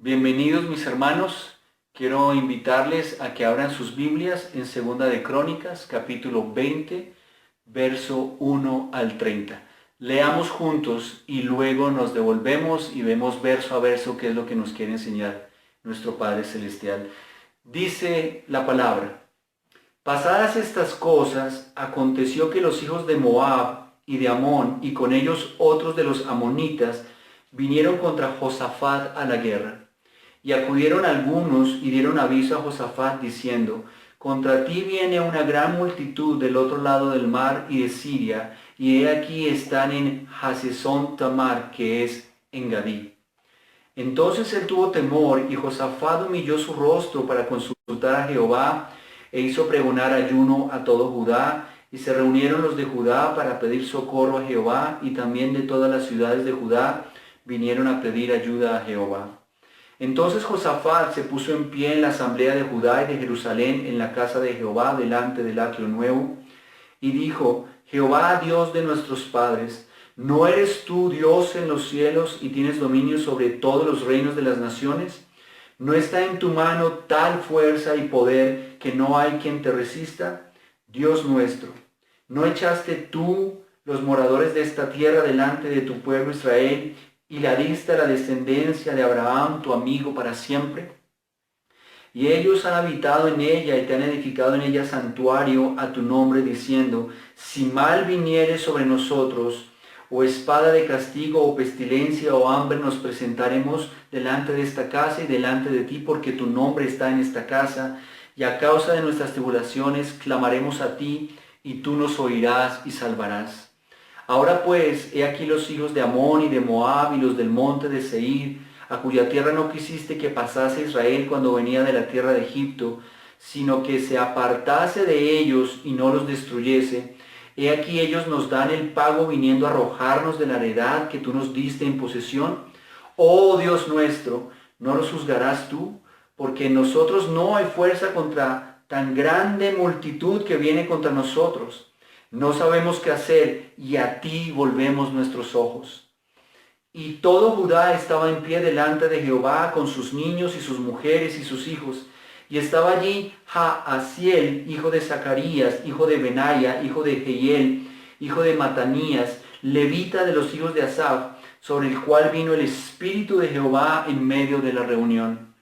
Bienvenidos mis hermanos, quiero invitarles a que abran sus Biblias en Segunda de Crónicas, capítulo 20, verso 1 al 30. Leamos juntos y luego nos devolvemos y vemos verso a verso qué es lo que nos quiere enseñar nuestro Padre Celestial. Dice la palabra: Pasadas estas cosas, aconteció que los hijos de Moab y de Amón, y con ellos otros de los amonitas, vinieron contra Josafat a la guerra. Y acudieron algunos y dieron aviso a Josafat diciendo: Contra ti viene una gran multitud del otro lado del mar y de Siria, y he aquí están en Hasezón Tamar, que es en Gadí. Entonces él tuvo temor, y Josafat humilló su rostro para consultar a Jehová, e hizo pregonar ayuno a todo Judá, y se reunieron los de Judá para pedir socorro a Jehová, y también de todas las ciudades de Judá vinieron a pedir ayuda a Jehová. Entonces Josafat se puso en pie en la asamblea de Judá y de Jerusalén en la casa de Jehová delante del atrio nuevo, y dijo: Jehová, Dios de nuestros padres, ¿no eres tú Dios en los cielos y tienes dominio sobre todos los reinos de las naciones? ¿No está en tu mano tal fuerza y poder que no hay quien te resista? Dios nuestro, ¿no echaste tú los moradores de esta tierra delante de tu pueblo Israel y la diste a la descendencia de Abraham, tu amigo, para siempre? Y ellos han habitado en ella y te han edificado en ella santuario a tu nombre, diciendo: Si mal viniere sobre nosotros, o espada de castigo, o pestilencia, o hambre, nos presentaremos delante de esta casa y delante de ti, porque tu nombre está en esta casa, y a causa de nuestras tribulaciones clamaremos a ti, y tú nos oirás y salvarás. Ahora pues, he aquí los hijos de Amón y de Moab y los del monte de Seir, a cuya tierra no quisiste que pasase Israel cuando venía de la tierra de Egipto, sino que se apartase de ellos y no los destruyese. He aquí ellos nos dan el pago viniendo a arrojarnos de la heredad que tú nos diste en posesión. Oh Dios nuestro, ¿no los juzgarás tú? Porque en nosotros no hay fuerza contra tan grande multitud que viene contra nosotros. No sabemos qué hacer, y a ti volvemos nuestros ojos. Y todo Judá estaba en pie delante de Jehová con sus niños y sus mujeres y sus hijos. Y estaba allí Jaasiel, hijo de Zacarías, hijo de Benaya, hijo de Jehiel, hijo de Matanías, levita de los hijos de Asaf, sobre el cual vino el Espíritu de Jehová en medio de la reunión.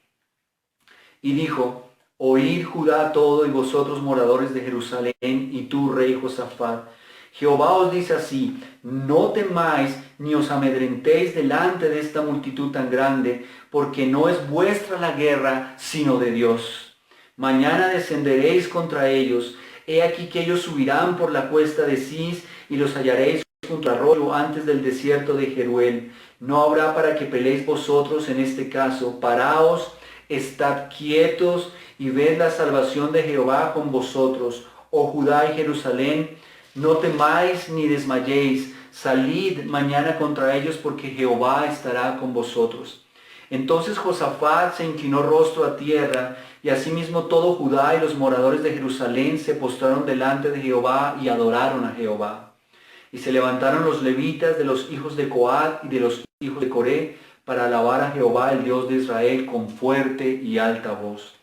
Y dijo: Oíd Judá todo, y vosotros moradores de Jerusalén, y tú, rey Josafat. Jehová os dice así: No temáis ni os amedrentéis delante de esta multitud tan grande, porque no es vuestra la guerra, sino de Dios. Mañana descenderéis contra ellos. He aquí que ellos subirán por la cuesta de Cis, y los hallaréis junto al arroyo antes del desierto de Jeruel. No habrá para que peleéis vosotros en este caso. Paraos, estad quietos, y ved la salvación de Jehová con vosotros, oh Judá y Jerusalén. No temáis ni desmayéis, salid mañana contra ellos, porque Jehová estará con vosotros. Entonces Josafat se inclinó rostro a tierra, y asimismo todo Judá y los moradores de Jerusalén se postraron delante de Jehová y adoraron a Jehová. Y se levantaron los levitas de los hijos de Coat y de los hijos de Coré para alabar a Jehová, el Dios de Israel, con fuerte y alta voz.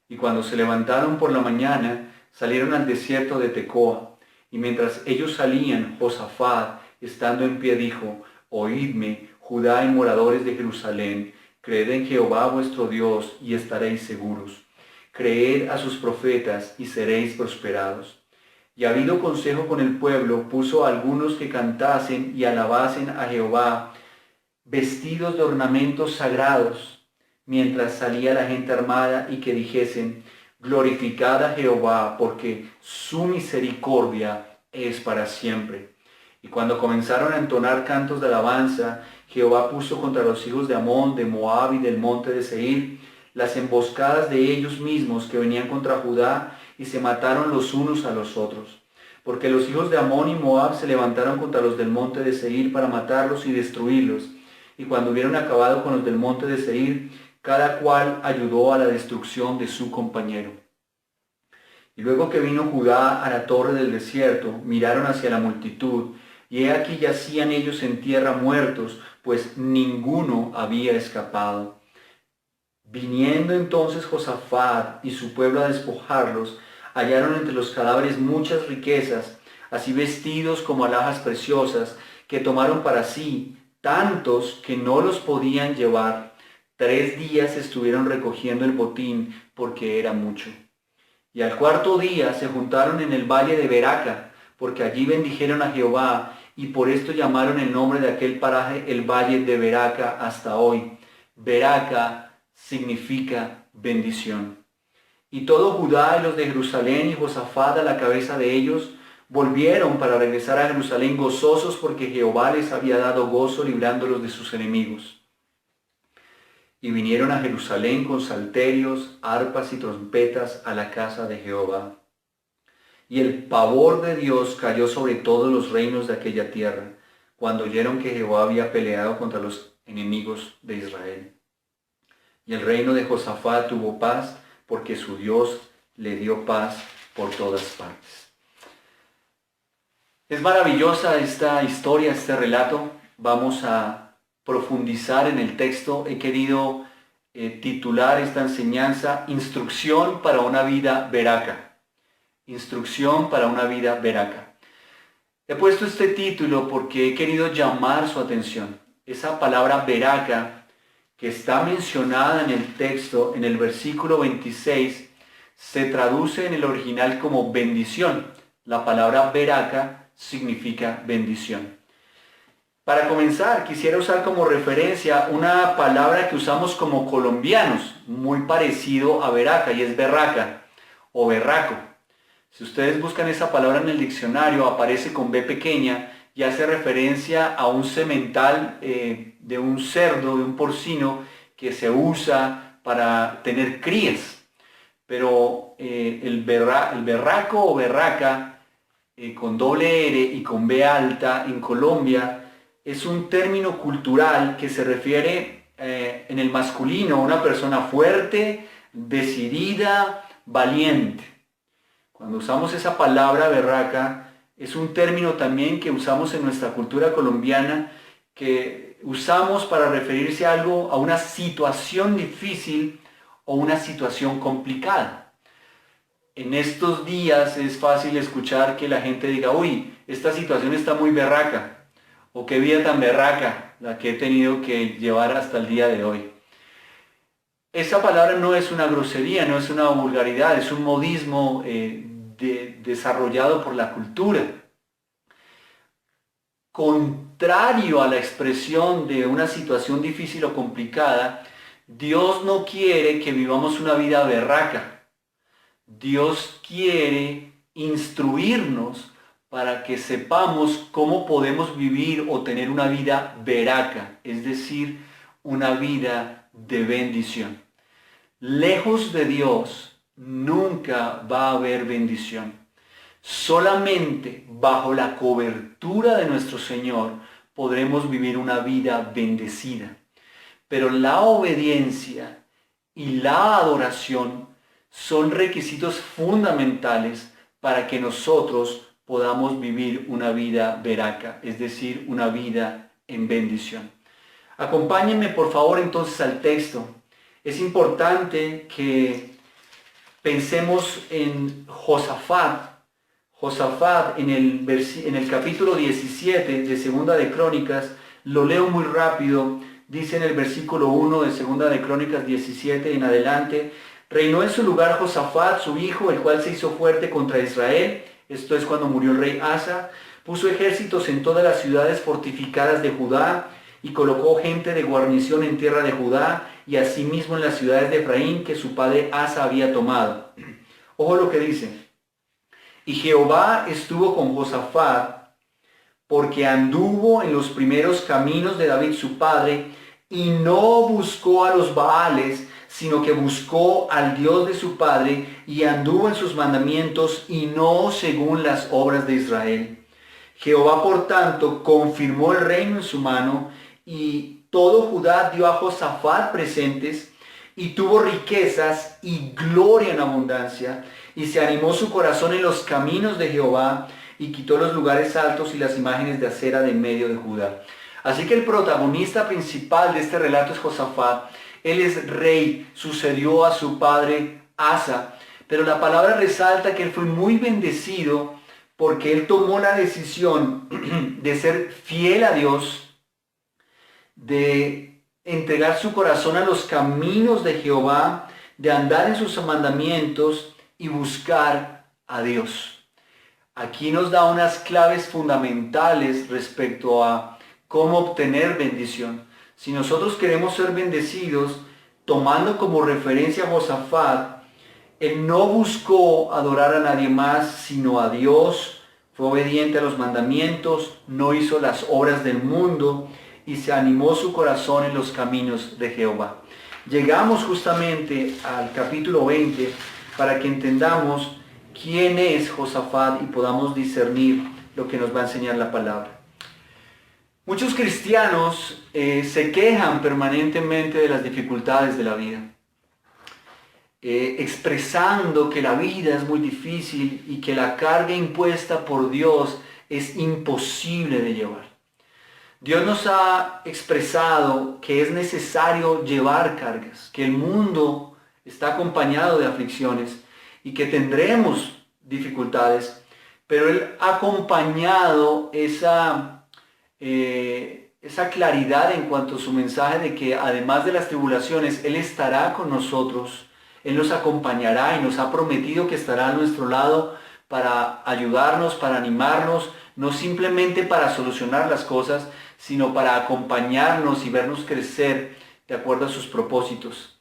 Y cuando se levantaron por la mañana, salieron al desierto de Tecoa. Y mientras ellos salían, Josafat, estando en pie, dijo: Oídme, Judá y moradores de Jerusalén, creed en Jehová vuestro Dios y estaréis seguros. Creed a sus profetas y seréis prosperados. Y habido consejo con el pueblo, puso a algunos que cantasen y alabasen a Jehová, vestidos de ornamentos sagrados, mientras salía la gente armada, y que dijesen: Glorificad a Jehová, porque su misericordia es para siempre. Y cuando comenzaron a entonar cantos de alabanza, Jehová puso contra los hijos de Amón, de Moab y del monte de Seir las emboscadas de ellos mismos que venían contra Judá, y se mataron los unos a los otros. Porque los hijos de Amón y Moab se levantaron contra los del monte de Seir para matarlos y destruirlos. Y cuando hubieron acabado con los del monte de Seir, cada cual ayudó a la destrucción de su compañero. Y luego que vino Judá a la torre del desierto, miraron hacia la multitud, y he aquí yacían ellos en tierra muertos, pues ninguno había escapado. Viniendo entonces Josafat y su pueblo a despojarlos, hallaron entre los cadáveres muchas riquezas, así vestidos como alhajas preciosas, que tomaron para sí, tantos que no los podían llevar. 3 días estuvieron recogiendo el botín, porque era mucho. Y al cuarto día se juntaron en el valle de Beraca, porque allí bendijeron a Jehová, y por esto llamaron el nombre de aquel paraje el valle de Beraca hasta hoy. Beraca significa bendición. Y todo Judá y los de Jerusalén y Josafat a la cabeza de ellos volvieron para regresar a Jerusalén gozosos porque Jehová les había dado gozo librándolos de sus enemigos. Y vinieron a Jerusalén con salterios, arpas y trompetas a la casa de Jehová. Y el pavor de Dios cayó sobre todos los reinos de aquella tierra, cuando oyeron que Jehová había peleado contra los enemigos de Israel. Y el reino de Josafat tuvo paz, porque su Dios le dio paz por todas partes. Es maravillosa esta historia, este relato. Vamos a profundizar en el texto. He querido titular esta enseñanza Instrucción para una vida beraca. Instrucción para una vida beraca. He puesto este título porque he querido llamar su atención. Esa palabra beraca que está mencionada en el texto, en el versículo 26, se traduce en el original como bendición. La palabra beraca significa bendición. Para comenzar, quisiera usar como referencia una palabra que usamos como colombianos, muy parecido a beraca, y es berraca o berraco. Si ustedes buscan esa palabra en el diccionario, aparece con B pequeña y hace referencia a un semental de un cerdo, de un porcino, que se usa para tener crías. Pero el berraco o berraca, con doble R y con B alta en Colombia, es un término cultural que se refiere en el masculino a una persona fuerte, decidida, valiente. Cuando usamos esa palabra berraca, es un término también que usamos en nuestra cultura colombiana, que usamos para referirse a algo, a una situación difícil o una situación complicada. En estos días es fácil escuchar que la gente diga, uy, esta situación está muy berraca, o qué vida tan berraca la que he tenido que llevar hasta el día de hoy. Esa palabra no es una grosería, no es una vulgaridad, es un modismo desarrollado por la cultura. Contrario a la expresión de una situación difícil o complicada, Dios no quiere que vivamos una vida berraca. Dios quiere instruirnos para que sepamos cómo podemos vivir o tener una vida beraca, es decir, una vida de bendición. Lejos de Dios nunca va a haber bendición. Solamente bajo la cobertura de nuestro Señor podremos vivir una vida bendecida. Pero la obediencia y la adoración son requisitos fundamentales para que nosotros podamos vivir una vida beraca, es decir, una vida en bendición. Acompáñenme por favor entonces al texto. Es importante que pensemos en Josafat. Josafat en el capítulo 17 de Segunda de Crónicas, lo leo muy rápido, dice en el versículo 1 de Segunda de Crónicas 17 en adelante, reinó en su lugar Josafat, su hijo, el cual se hizo fuerte contra Israel, esto es cuando murió el rey Asa, puso ejércitos en todas las ciudades fortificadas de Judá y colocó gente de guarnición en tierra de Judá y asimismo en las ciudades de Efraín que su padre Asa había tomado. Ojo lo que dice. Y Jehová estuvo con Josafat porque anduvo en los primeros caminos de David su padre y no buscó a los Baales, sino que buscó al Dios de su padre y anduvo en sus mandamientos y no según las obras de Israel. Jehová, por tanto, confirmó el reino en su mano y todo Judá dio a Josafat presentes y tuvo riquezas y gloria en abundancia y se animó su corazón en los caminos de Jehová y quitó los lugares altos y las imágenes de acera de en medio de Judá. Así que el protagonista principal de este relato es Josafat. Él es rey, sucedió a su padre Asa. Pero la palabra resalta que él fue muy bendecido porque él tomó la decisión de ser fiel a Dios, de entregar su corazón a los caminos de Jehová, de andar en sus mandamientos y buscar a Dios. Aquí nos da unas claves fundamentales respecto a cómo obtener bendición. Si nosotros queremos ser bendecidos, tomando como referencia a Josafat, él no buscó adorar a nadie más sino a Dios, fue obediente a los mandamientos, no hizo las obras del mundo y se animó su corazón en los caminos de Jehová. Llegamos justamente al capítulo 20 para que entendamos quién es Josafat y podamos discernir lo que nos va a enseñar la palabra. Muchos cristianos se quejan permanentemente de las dificultades de la vida, expresando que la vida es muy difícil y que la carga impuesta por Dios es imposible de llevar. Dios nos ha expresado que es necesario llevar cargas, que el mundo está acompañado de aflicciones y que tendremos dificultades, pero Él ha acompañado esa claridad en cuanto a su mensaje de que además de las tribulaciones, Él estará con nosotros, Él nos acompañará y nos ha prometido que estará a nuestro lado para ayudarnos, para animarnos, no simplemente para solucionar las cosas, sino para acompañarnos y vernos crecer de acuerdo a sus propósitos.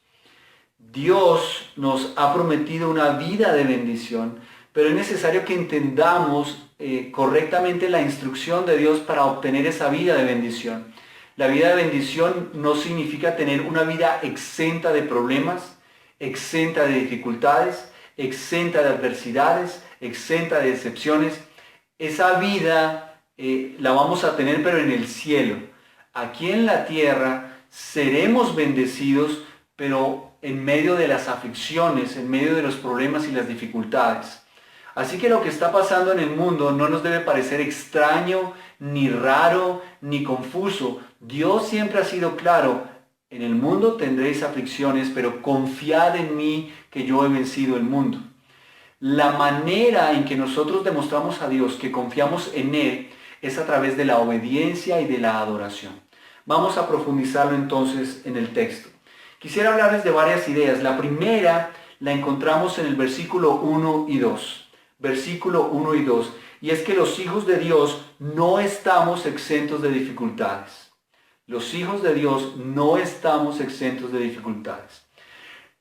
Dios nos ha prometido una vida de bendición, pero es necesario que entendamos correctamente la instrucción de Dios para obtener esa vida de bendición. La vida de bendición no significa tener una vida exenta de problemas, exenta de dificultades, exenta de adversidades, exenta de decepciones. Esa vida la vamos a tener, pero en el cielo. Aquí en la tierra seremos bendecidos, pero en medio de las aflicciones, en medio de los problemas y las dificultades. Así que lo que está pasando en el mundo no nos debe parecer extraño, ni raro, ni confuso. Dios siempre ha sido claro: en el mundo tendréis aflicciones, pero confiad en mí que yo he vencido el mundo. La manera en que nosotros demostramos a Dios que confiamos en Él es a través de la obediencia y de la adoración. Vamos a profundizarlo entonces en el texto. Quisiera hablarles de varias ideas. La primera la encontramos en el versículo 1 y 2. Versículo 1 y 2. Y es que los hijos de Dios no estamos exentos de dificultades. Los hijos de Dios no estamos exentos de dificultades.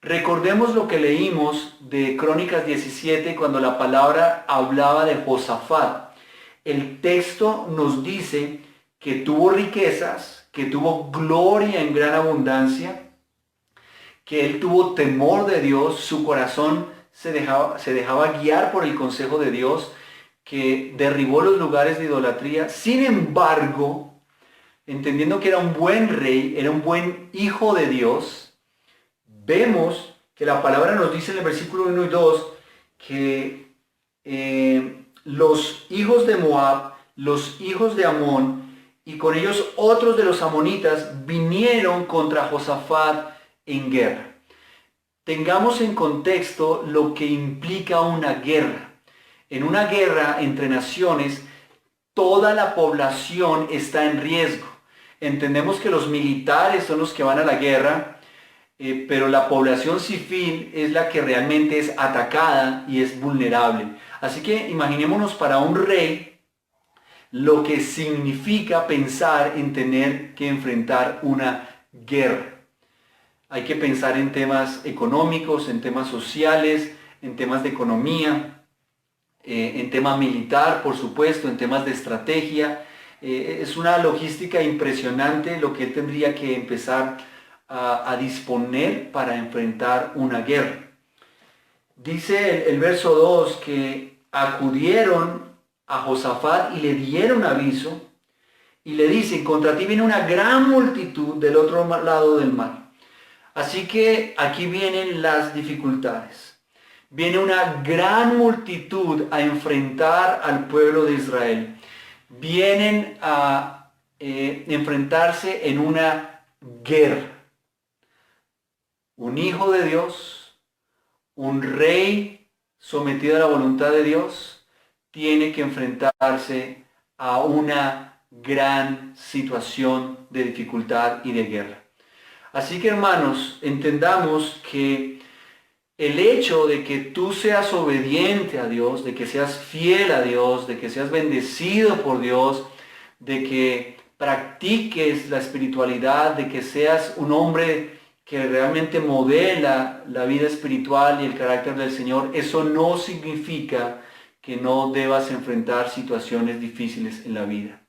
Recordemos lo que leímos de Crónicas 17 cuando la palabra hablaba de Josafat. El texto nos dice que tuvo riquezas, que tuvo gloria en gran abundancia, que él tuvo temor de Dios, su corazón se dejaba guiar por el consejo de Dios, que derribó los lugares de idolatría. Sin embargo, entendiendo que era un buen rey, era un buen hijo de Dios, vemos que la palabra nos dice en el versículo 1 y 2 que los hijos de Moab, los hijos de Amón y con ellos otros de los amonitas vinieron contra Josafat en guerra. Tengamos en contexto lo que implica una guerra. En una guerra entre naciones, toda la población está en riesgo. Entendemos que los militares son los que van a la guerra, pero la población civil es la que realmente es atacada y es vulnerable. Así que imaginémonos para un rey lo que significa pensar en tener que enfrentar una guerra. Hay que pensar en temas económicos, en temas sociales, en temas de economía, en tema militar, por supuesto, en temas de estrategia. Es una logística impresionante lo que él tendría que empezar a disponer para enfrentar una guerra. Dice el verso 2 que acudieron a Josafat y le dieron aviso y le dicen: contra ti viene una gran multitud del otro lado del mar. Así que aquí vienen las dificultades. Viene una gran multitud a enfrentar al pueblo de Israel. Vienen a enfrentarse en una guerra. Un hijo de Dios, un rey sometido a la voluntad de Dios, tiene que enfrentarse a una gran situación de dificultad y de guerra. Así que, hermanos, entendamos que el hecho de que tú seas obediente a Dios, de que seas fiel a Dios, de que seas bendecido por Dios, de que practiques la espiritualidad, de que seas un hombre que realmente modela la vida espiritual y el carácter del Señor, eso no significa que no debas enfrentar situaciones difíciles en la vida.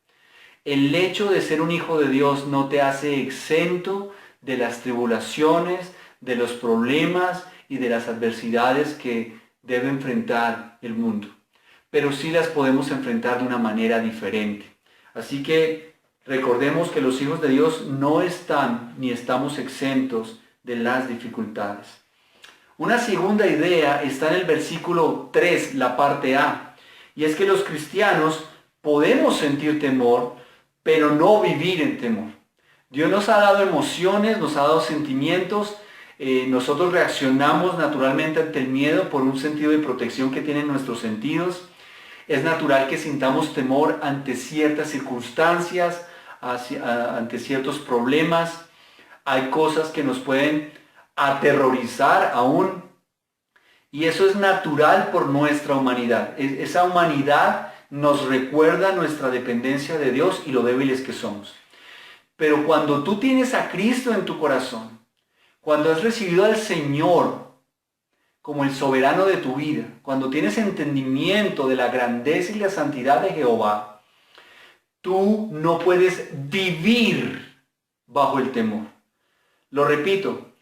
El hecho de ser un hijo de Dios no te hace exento de las tribulaciones, de los problemas y de las adversidades que debe enfrentar el mundo. Pero sí las podemos enfrentar de una manera diferente. Así que recordemos que los hijos de Dios no están ni estamos exentos de las dificultades. Una segunda idea está en el versículo 3, la parte A, y es que los cristianos podemos sentir temor, pero no vivir en temor. Dios nos ha dado emociones, nos ha dado sentimientos, nosotros reaccionamos naturalmente ante el miedo por un sentido de protección que tienen nuestros sentidos. Es natural que sintamos temor ante ciertas circunstancias, ante ciertos problemas. Hay cosas que nos pueden aterrorizar aún. Y eso es natural por nuestra humanidad. Esa humanidad nos recuerda nuestra dependencia de Dios y lo débiles que somos. Pero cuando tú tienes a Cristo en tu corazón, cuando has recibido al Señor como el soberano de tu vida, cuando tienes entendimiento de la grandeza y la santidad de Jehová, tú no puedes vivir bajo el temor. Lo repito,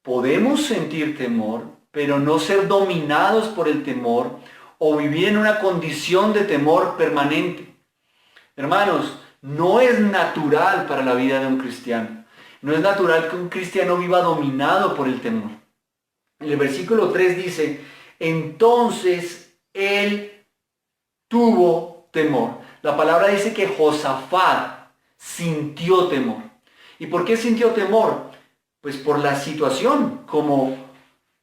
podemos sentir temor, pero no ser dominados por el temor o vivir en una condición de temor permanente. Hermanos, no es natural para la vida de un cristiano. No es natural que un cristiano viva dominado por el temor. El versículo 3 dice, entonces él tuvo temor. La palabra dice que Josafat sintió temor. ¿Y por qué sintió temor? Pues por la situación, como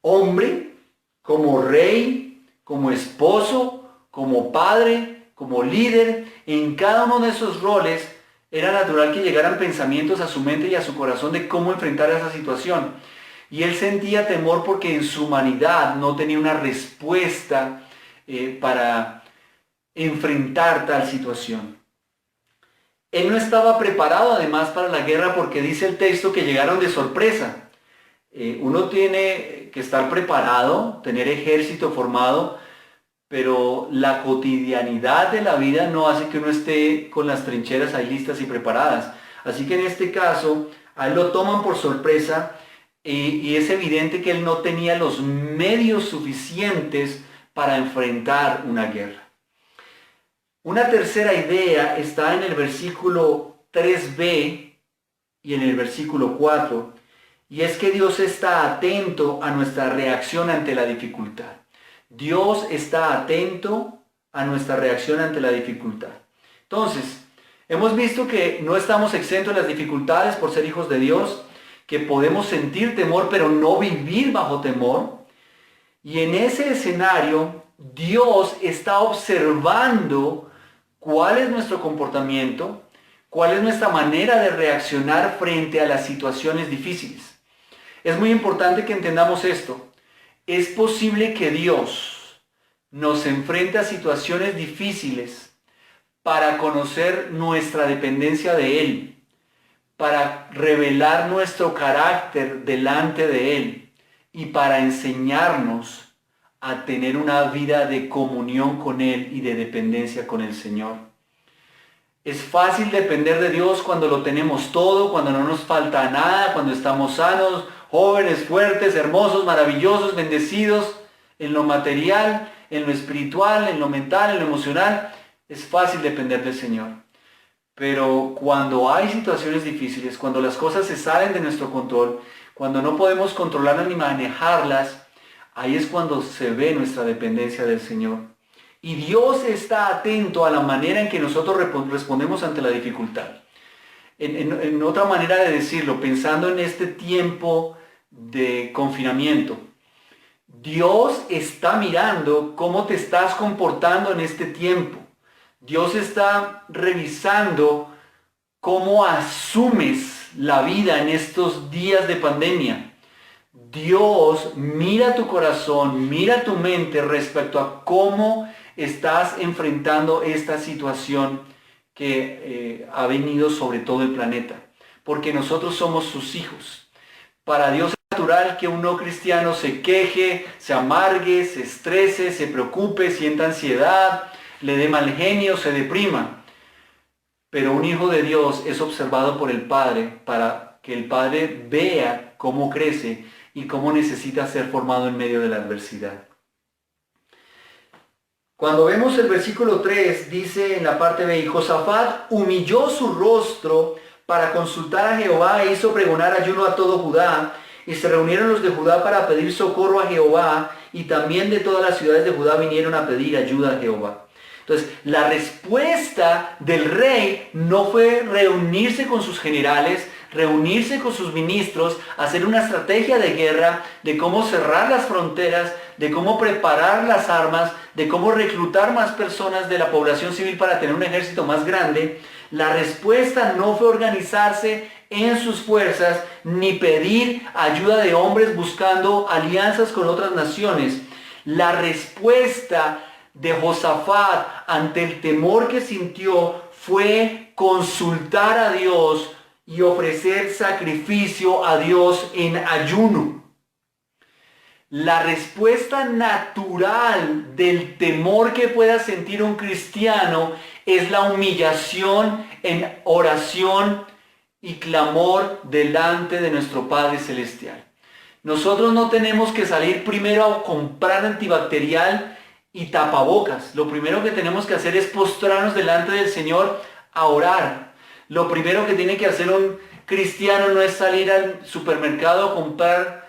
hombre, como rey, como esposo, como padre, como líder. En cada uno de esos roles era natural que llegaran pensamientos a su mente y a su corazón de cómo enfrentar esa situación. Y él sentía temor porque en su humanidad no tenía una respuesta para enfrentar tal situación. Él no estaba preparado además para la guerra porque dice el texto que llegaron de sorpresa. Uno tiene que estar preparado, tener ejército formado, pero la cotidianidad de la vida no hace que uno esté con las trincheras ahí listas y preparadas. Así que en este caso, a él lo toman por sorpresa y es evidente que él no tenía los medios suficientes para enfrentar una guerra. Una tercera idea está en el versículo 3b y en el versículo 4, y es que Dios está atento a nuestra reacción ante la dificultad. Dios está atento a nuestra reacción ante la dificultad. Entonces, hemos visto que no estamos exentos de las dificultades por ser hijos de Dios, que podemos sentir temor pero no vivir bajo temor. Y en ese escenario, Dios está observando cuál es nuestro comportamiento, cuál es nuestra manera de reaccionar frente a las situaciones difíciles. Es muy importante que entendamos esto. Es posible que Dios nos enfrente a situaciones difíciles para conocer nuestra dependencia de Él, para revelar nuestro carácter delante de Él y para enseñarnos a tener una vida de comunión con Él y de dependencia con el Señor. Es fácil depender de Dios cuando lo tenemos todo, cuando no nos falta nada, cuando estamos sanos, jóvenes, fuertes, hermosos, maravillosos, bendecidos en lo material, en lo espiritual, en lo mental, en lo emocional. Es fácil depender del Señor. Pero cuando hay situaciones difíciles, cuando las cosas se salen de nuestro control, cuando no podemos controlarlas ni manejarlas, ahí es cuando se ve nuestra dependencia del Señor. Y Dios está atento a la manera en que nosotros respondemos ante la dificultad. En otra manera de decirlo, pensando en este tiempo de confinamiento. Dios está mirando cómo te estás comportando en este tiempo. Dios está revisando cómo asumes la vida en estos días de pandemia. Dios mira tu corazón, mira tu mente respecto a cómo estás enfrentando esta situación que ha venido sobre todo el planeta. Porque nosotros somos sus hijos. Para Dios es natural que un no cristiano se queje, se amargue, se estrese, se preocupe, sienta ansiedad, le dé mal genio, se deprima. Pero un hijo de Dios es observado por el Padre para que el Padre vea cómo crece y cómo necesita ser formado en medio de la adversidad. Cuando vemos el versículo 3, dice en la parte B, y Josafat humilló su rostro para consultar a Jehová e hizo pregonar ayuno a todo Judá, y se reunieron los de Judá para pedir socorro a Jehová, y también de todas las ciudades de Judá vinieron a pedir ayuda a Jehová. Entonces, la respuesta del rey no fue reunirse con sus generales, reunirse con sus ministros, hacer una estrategia de guerra, de cómo cerrar las fronteras, de cómo preparar las armas, de cómo reclutar más personas de la población civil para tener un ejército más grande. La respuesta no fue organizarse en sus fuerzas, ni pedir ayuda de hombres buscando alianzas con otras naciones. La respuesta de Josafat ante el temor que sintió fue consultar a Dios y ofrecer sacrificio a Dios en ayuno. La respuesta natural del temor que pueda sentir un cristiano es la humillación en oración y clamor delante de nuestro Padre Celestial. Nosotros no tenemos que salir primero a comprar antibacterial y tapabocas. Lo primero que tenemos que hacer es postrarnos delante del Señor a orar. Lo primero que tiene que hacer un cristiano no es salir al supermercado a comprar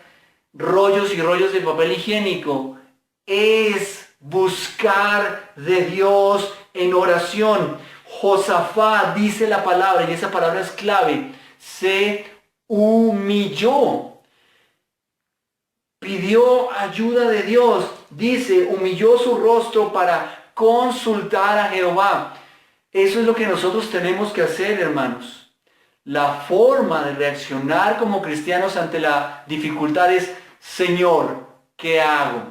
rollos y rollos de papel higiénico. Es buscar de Dios en oración. Josafat, dice la palabra, y esa palabra es clave, se humilló. Pidió ayuda de Dios, dice, humilló su rostro para consultar a Jehová. Eso es lo que nosotros tenemos que hacer, hermanos. La forma de reaccionar como cristianos ante la dificultad es, Señor, ¿qué hago?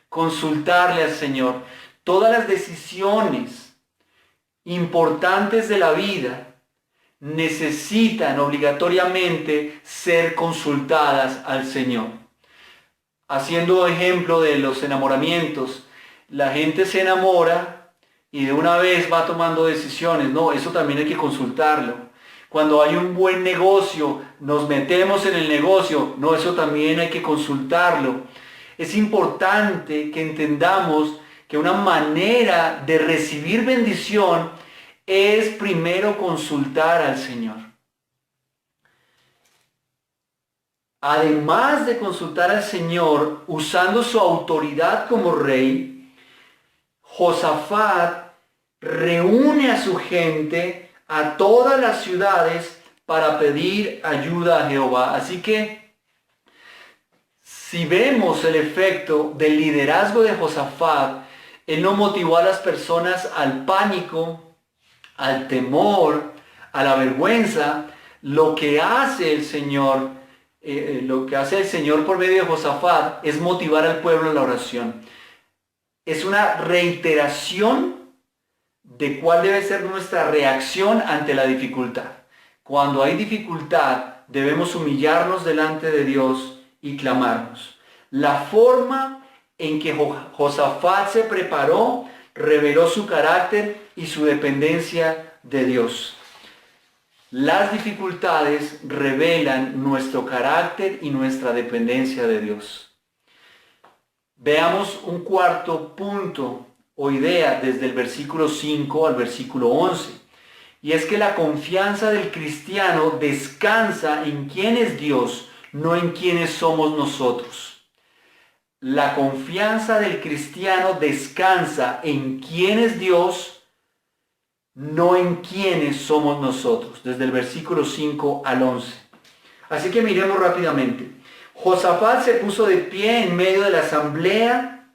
Consultarle al Señor. Todas las decisiones importantes de la vida necesitan obligatoriamente ser consultadas al Señor. Haciendo ejemplo de los enamoramientos, la gente se enamora y de una vez va tomando decisiones. No, eso también hay que consultarlo. Cuando hay un buen negocio, nos metemos en el negocio. No, eso también hay que consultarlo. Es importante que entendamos que una manera de recibir bendición es primero consultar al Señor. Además de consultar al Señor, usando su autoridad como rey, Josafat reúne a su gente, a todas las ciudades, para pedir ayuda a Jehová. Así que, si vemos el efecto del liderazgo de Josafat, él no motivó a las personas al pánico, al temor, a la vergüenza. Lo que hace el Señor por medio de Josafat es motivar al pueblo a la oración. Es una reiteración de cuál debe ser nuestra reacción ante la dificultad. Cuando hay dificultad, debemos humillarnos delante de Dios y clamarnos. La forma en que Josafat se preparó reveló su carácter y su dependencia de Dios. Las dificultades revelan nuestro carácter y nuestra dependencia de Dios. Veamos un cuarto punto o idea desde el versículo 5 al versículo 11. Y es que la confianza del cristiano descansa en quién es Dios, no en quiénes somos nosotros. La confianza del cristiano descansa en quién es Dios, no en quiénes somos nosotros, desde el versículo 5 al 11. Así que miremos rápidamente. Josafat se puso de pie en medio de la asamblea,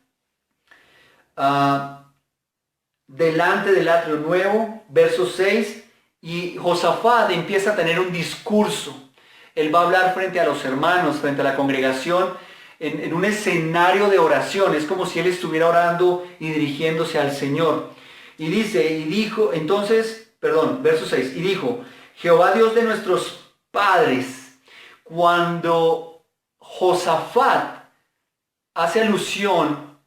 delante del atrio nuevo, verso 6, y Josafat empieza a tener un discurso. Él va a hablar frente a los hermanos, frente a la congregación, en un escenario de oración. Es como si él estuviera orando y dirigiéndose al Señor. Y dice, y dijo, entonces, perdón, verso 6, y dijo, Jehová Dios de nuestros padres. Cuando Josafat hace alusión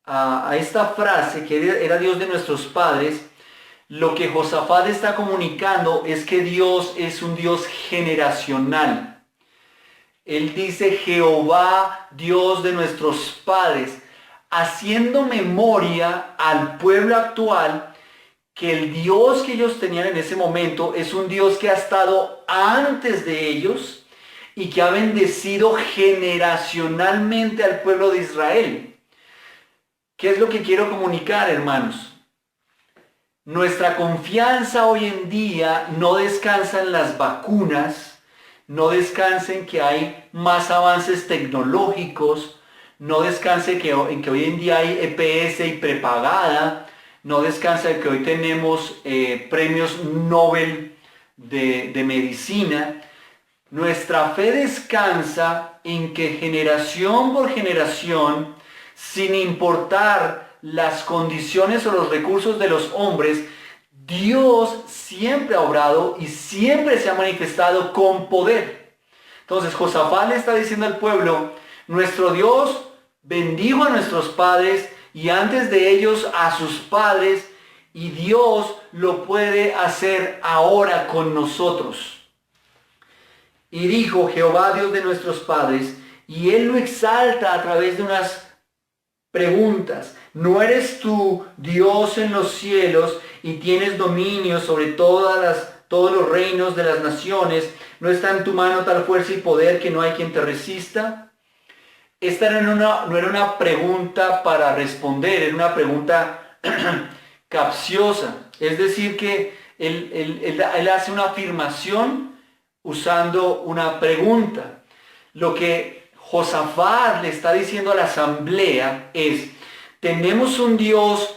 a esta frase, que era Dios de nuestros padres, lo que Josafat está comunicando es que Dios es un Dios generacional. Él dice Jehová, Dios de nuestros padres, haciendo memoria al pueblo actual que el Dios que ellos tenían en ese momento es un Dios que ha estado antes de ellos y que ha bendecido generacionalmente al pueblo de Israel. ¿Qué es lo que quiero comunicar, hermanos? Nuestra confianza hoy en día no descansa en las vacunas, no descansa en que hay más avances tecnológicos, no descansa en que hoy en día hay EPS y prepagada, no descansa en que hoy tenemos premios Nobel de medicina. Nuestra fe descansa en que generación por generación, sin importar las condiciones o los recursos de los hombres, Dios siempre ha obrado y siempre se ha manifestado con poder. Entonces Josafat le está diciendo al pueblo, nuestro Dios bendijo a nuestros padres y antes de ellos a sus padres, y Dios lo puede hacer ahora con nosotros. Y dijo Jehová Dios de nuestros padres, y él lo exalta a través de unas preguntas. ¿No eres tú Dios en los cielos y tienes dominio sobre todos los reinos de las naciones? ¿No está en tu mano tal fuerza y poder que no hay quien te resista? Esta no era una pregunta para responder, era una pregunta capciosa. Es decir, que él hace una afirmación usando una pregunta. Lo que Josafat le está diciendo a la asamblea es, tenemos un Dios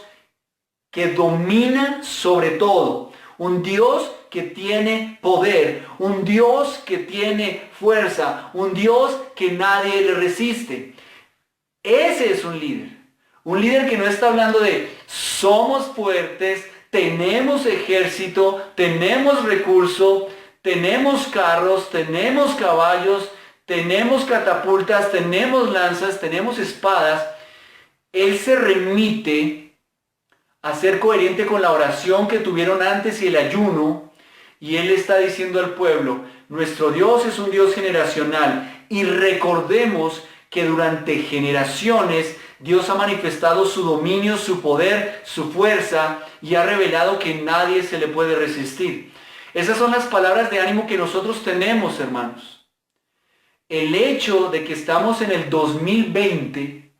que domina sobre todo, un Dios que tiene poder, un Dios que tiene fuerza, un Dios que nadie le resiste. Ese es un líder que no está hablando de somos fuertes, tenemos ejército, tenemos recursos, tenemos carros, tenemos caballos, tenemos catapultas, tenemos lanzas, tenemos espadas. Él se remite a ser coherente con la oración que tuvieron antes y el ayuno, y él está diciendo al pueblo, nuestro Dios es un Dios generacional, y recordemos que durante generaciones Dios ha manifestado su dominio, su poder, su fuerza, y ha revelado que nadie se le puede resistir. Esas son las palabras de ánimo que nosotros tenemos, hermanos. El hecho de que estamos en el 2020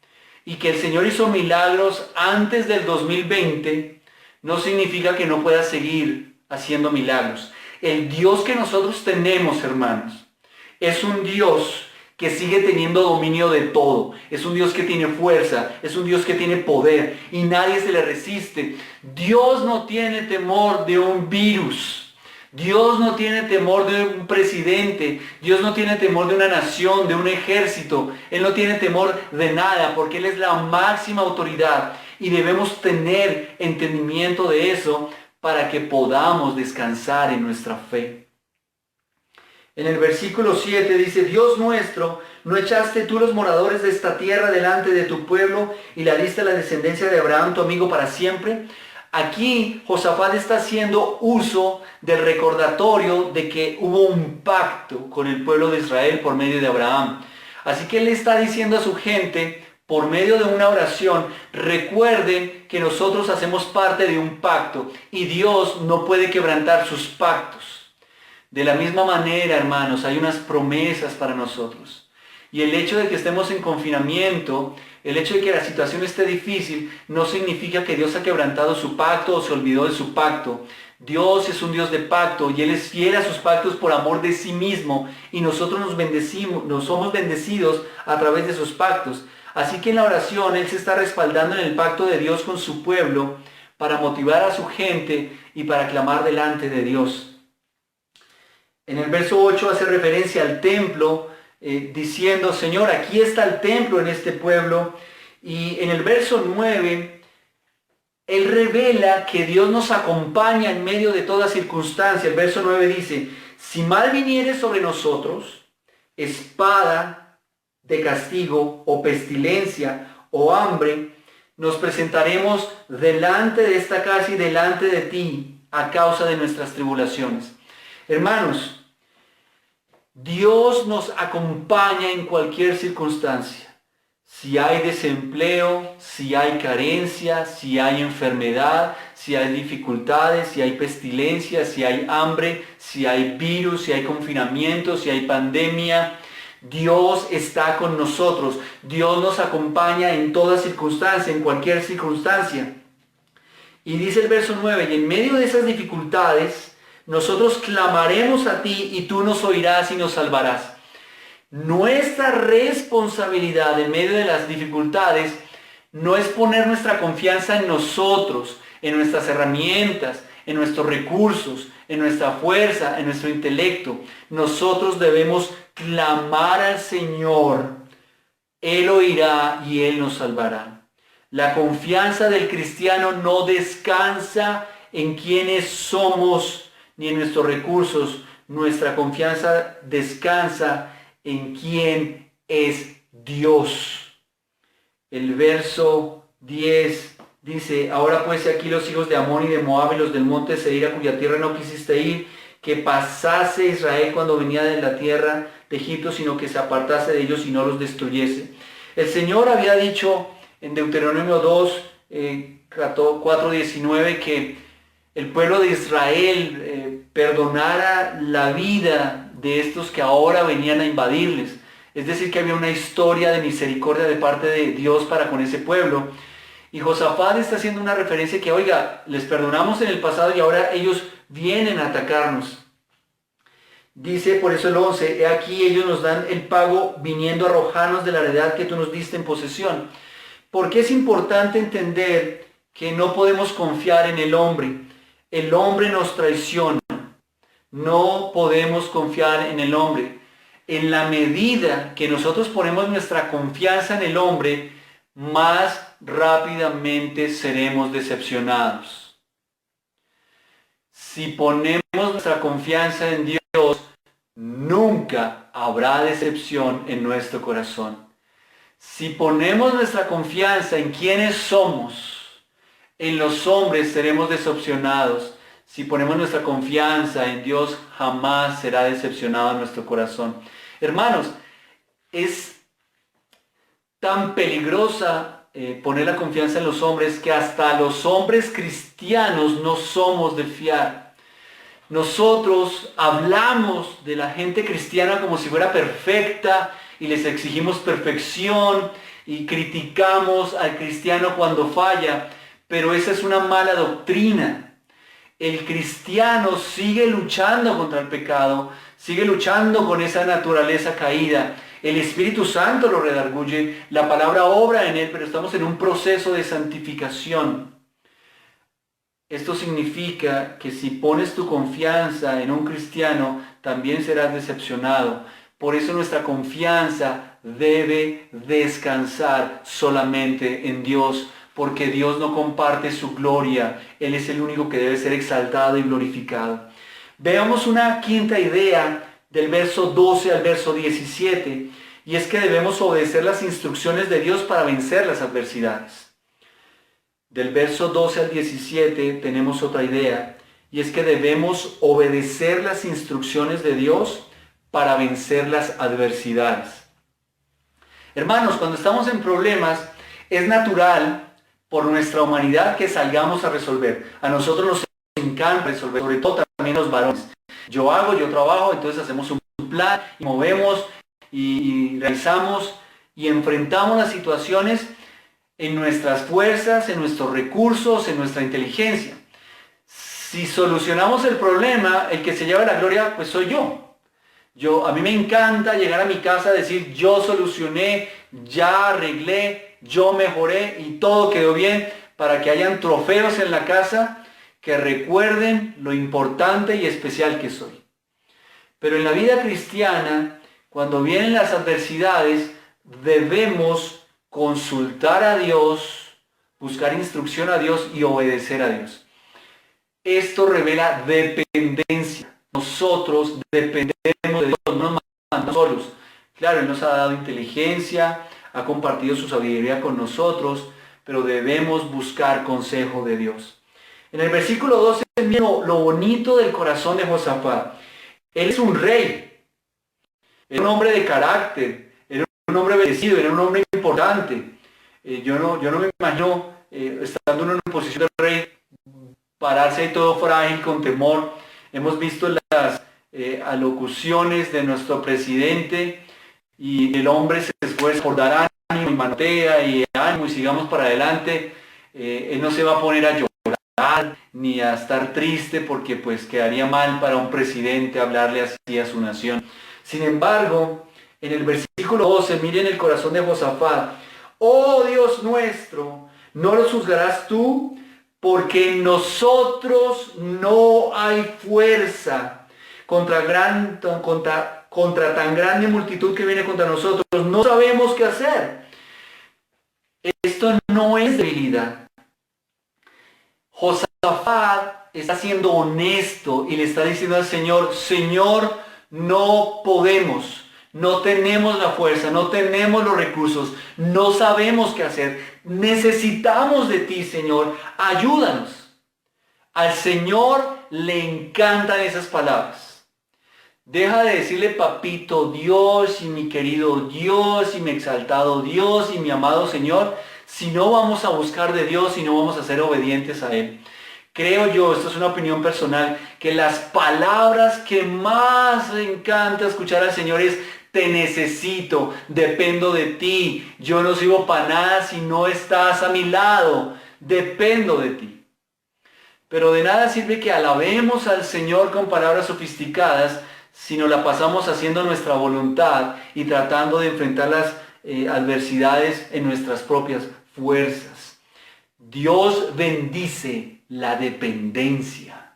y que el Señor hizo milagros antes del 2020 no significa que no pueda seguir haciendo milagros. El Dios que nosotros tenemos, hermanos, es un Dios que sigue teniendo dominio de todo. Es un Dios que tiene fuerza, es un Dios que tiene poder y nadie se le resiste. Dios no tiene temor de un virus. Dios no tiene temor de un presidente, Dios no tiene temor de una nación, de un ejército. Él no tiene temor de nada porque Él es la máxima autoridad y debemos tener entendimiento de eso para que podamos descansar en nuestra fe. En el versículo 7 dice, Dios nuestro, ¿no echaste tú los moradores de esta tierra delante de tu pueblo y la diste a la descendencia de Abraham, tu amigo, para siempre? Aquí Josafat está haciendo uso del recordatorio de que hubo un pacto con el pueblo de Israel por medio de Abraham. Así que él le está diciendo a su gente, por medio de una oración, recuerden que nosotros hacemos parte de un pacto y Dios no puede quebrantar sus pactos. De la misma manera, hermanos, hay unas promesas para nosotros. Y el hecho de que estemos en confinamiento El hecho de que la situación esté difícil no significa que Dios ha quebrantado su pacto o se olvidó de su pacto. Dios es un Dios de pacto y Él es fiel a sus pactos por amor de sí mismo, y nosotros nos somos bendecidos a través de sus pactos. Así que en la oración Él se está respaldando en el pacto de Dios con su pueblo para motivar a su gente y para clamar delante de Dios. En el verso 8 hace referencia al templo, diciendo, Señor, aquí está el templo en este pueblo. Y en el verso 9, Él revela que Dios nos acompaña en medio de toda circunstancia. El verso 9 dice, si mal viniere sobre nosotros, espada de castigo, o pestilencia, o hambre, nos presentaremos delante de esta casa y delante de ti a causa de nuestras tribulaciones. Hermanos, Dios nos acompaña en cualquier circunstancia. Si hay desempleo, si hay carencia, si hay enfermedad, si hay dificultades, si hay pestilencia, si hay hambre, si hay virus, si hay confinamiento, si hay pandemia, Dios está con nosotros. Dios nos acompaña en toda circunstancia, en cualquier circunstancia. Y dice el verso 9, y en medio de esas dificultades, nosotros clamaremos a ti y tú nos oirás y nos salvarás. Nuestra responsabilidad en medio de las dificultades no es poner nuestra confianza en nosotros, en nuestras herramientas, en nuestros recursos, en nuestra fuerza, en nuestro intelecto. Nosotros debemos clamar al Señor. Él oirá y Él nos salvará. La confianza del cristiano no descansa en quienes somos ni en nuestros recursos. Nuestra confianza descansa en quién es Dios. El verso 10 dice, ahora pues aquí los hijos de Amón y de Moab y los del monte de Seir, a cuya tierra no quisiste ir, que pasase Israel cuando venía de la tierra de Egipto, sino que se apartase de ellos y no los destruyese. El Señor había dicho en Deuteronomio 2, 4:19, que el pueblo de Israel perdonara la vida de estos que ahora venían a invadirles. Es decir, que había una historia de misericordia de parte de Dios para con ese pueblo. Y Josafat está haciendo una referencia que, oiga, les perdonamos en el pasado y ahora ellos vienen a atacarnos. Dice por eso el 11, he aquí ellos nos dan el pago viniendo a arrojarnos de la heredad que tú nos diste en posesión. Porque es importante entender que no podemos confiar en el hombre. El hombre nos traiciona. No podemos confiar en el hombre. En la medida que nosotros ponemos nuestra confianza en el hombre, más rápidamente seremos decepcionados. Si ponemos nuestra confianza en Dios, nunca habrá decepción en nuestro corazón. Si ponemos nuestra confianza en quienes somos, en los hombres seremos decepcionados. Si ponemos nuestra confianza en Dios, jamás será decepcionado nuestro corazón. Hermanos, es tan peligrosa poner la confianza en los hombres que hasta los hombres cristianos no somos de fiar. Nosotros hablamos de la gente cristiana como si fuera perfecta y les exigimos perfección y criticamos al cristiano cuando falla, pero esa es una mala doctrina. El cristiano sigue luchando contra el pecado, sigue luchando con esa naturaleza caída. El Espíritu Santo lo redarguye, la palabra obra en él, pero estamos en un proceso de santificación. Esto significa que si pones tu confianza en un cristiano, también serás decepcionado. Por eso nuestra confianza debe descansar solamente en Dios, porque Dios no comparte su gloria. Él es el único que debe ser exaltado y glorificado. Veamos una quinta idea del verso 12 al verso 17, y es que debemos obedecer las instrucciones de Dios para vencer las adversidades. Del verso 12 al 17 tenemos otra idea, y es que debemos obedecer las instrucciones de Dios para vencer las adversidades. Hermanos, cuando estamos en problemas, es natural por nuestra humanidad que salgamos a resolver. A nosotros nos encanta resolver, sobre todo también los varones. Yo hago, yo trabajo, entonces hacemos un plan y movemos y realizamos, y enfrentamos las situaciones en nuestras fuerzas, en nuestros recursos, en nuestra inteligencia. Si solucionamos el problema, el que se lleva la gloria, pues soy yo. A mí me encanta llegar a mi casa y decir, yo solucioné, ya arreglé, yo mejoré y todo quedó bien, para que hayan trofeos en la casa que recuerden lo importante y especial que soy. Pero en la vida cristiana, cuando vienen las adversidades, debemos consultar a Dios, buscar instrucción a Dios y obedecer a Dios. Esto revela dependencia. Nosotros dependemos de Dios, no nos mandamos solos. Claro, Él nos ha dado inteligencia, ha compartido su sabiduría con nosotros, pero debemos buscar consejo de Dios. En el versículo 12, miren lo bonito del corazón de Josafat. Él es un rey, era un hombre de carácter, era un hombre bendecido, era un hombre importante. Yo no me imagino, estando en una posición de rey, pararse ahí todo frágil, con temor. Hemos visto las alocuciones de nuestro presidente y el hombre se esfuerza por dar ánimo y mantea y ánimo y sigamos para adelante. Él no se va a poner a llorar ni a estar triste porque pues quedaría mal para un presidente hablarle así a su nación. Sin embargo, en el versículo 12, miren el corazón de Josafat. Oh Dios nuestro, ¿no los juzgarás tú? Porque en nosotros no hay fuerza contra tan grande multitud que viene contra nosotros. No sabemos qué hacer. Esto no es debilidad. Josafat está siendo honesto y le está diciendo al Señor, Señor, no podemos, no tenemos la fuerza, no tenemos los recursos, no sabemos qué hacer. Necesitamos de ti, Señor, ayúdanos. Al Señor le encantan esas palabras. Deja de decirle papito Dios y mi querido Dios y mi exaltado Dios y mi amado Señor, si no vamos a buscar de Dios y no vamos a ser obedientes a Él. Creo yo, esto es una opinión personal, que las palabras que más me encanta escuchar al Señor es te necesito, dependo de ti, yo no sirvo para nada si no estás a mi lado, dependo de ti. Pero de nada sirve que alabemos al Señor con palabras sofisticadas si nos la pasamos haciendo nuestra voluntad y tratando de enfrentar las adversidades en nuestras propias fuerzas. Dios bendice la dependencia.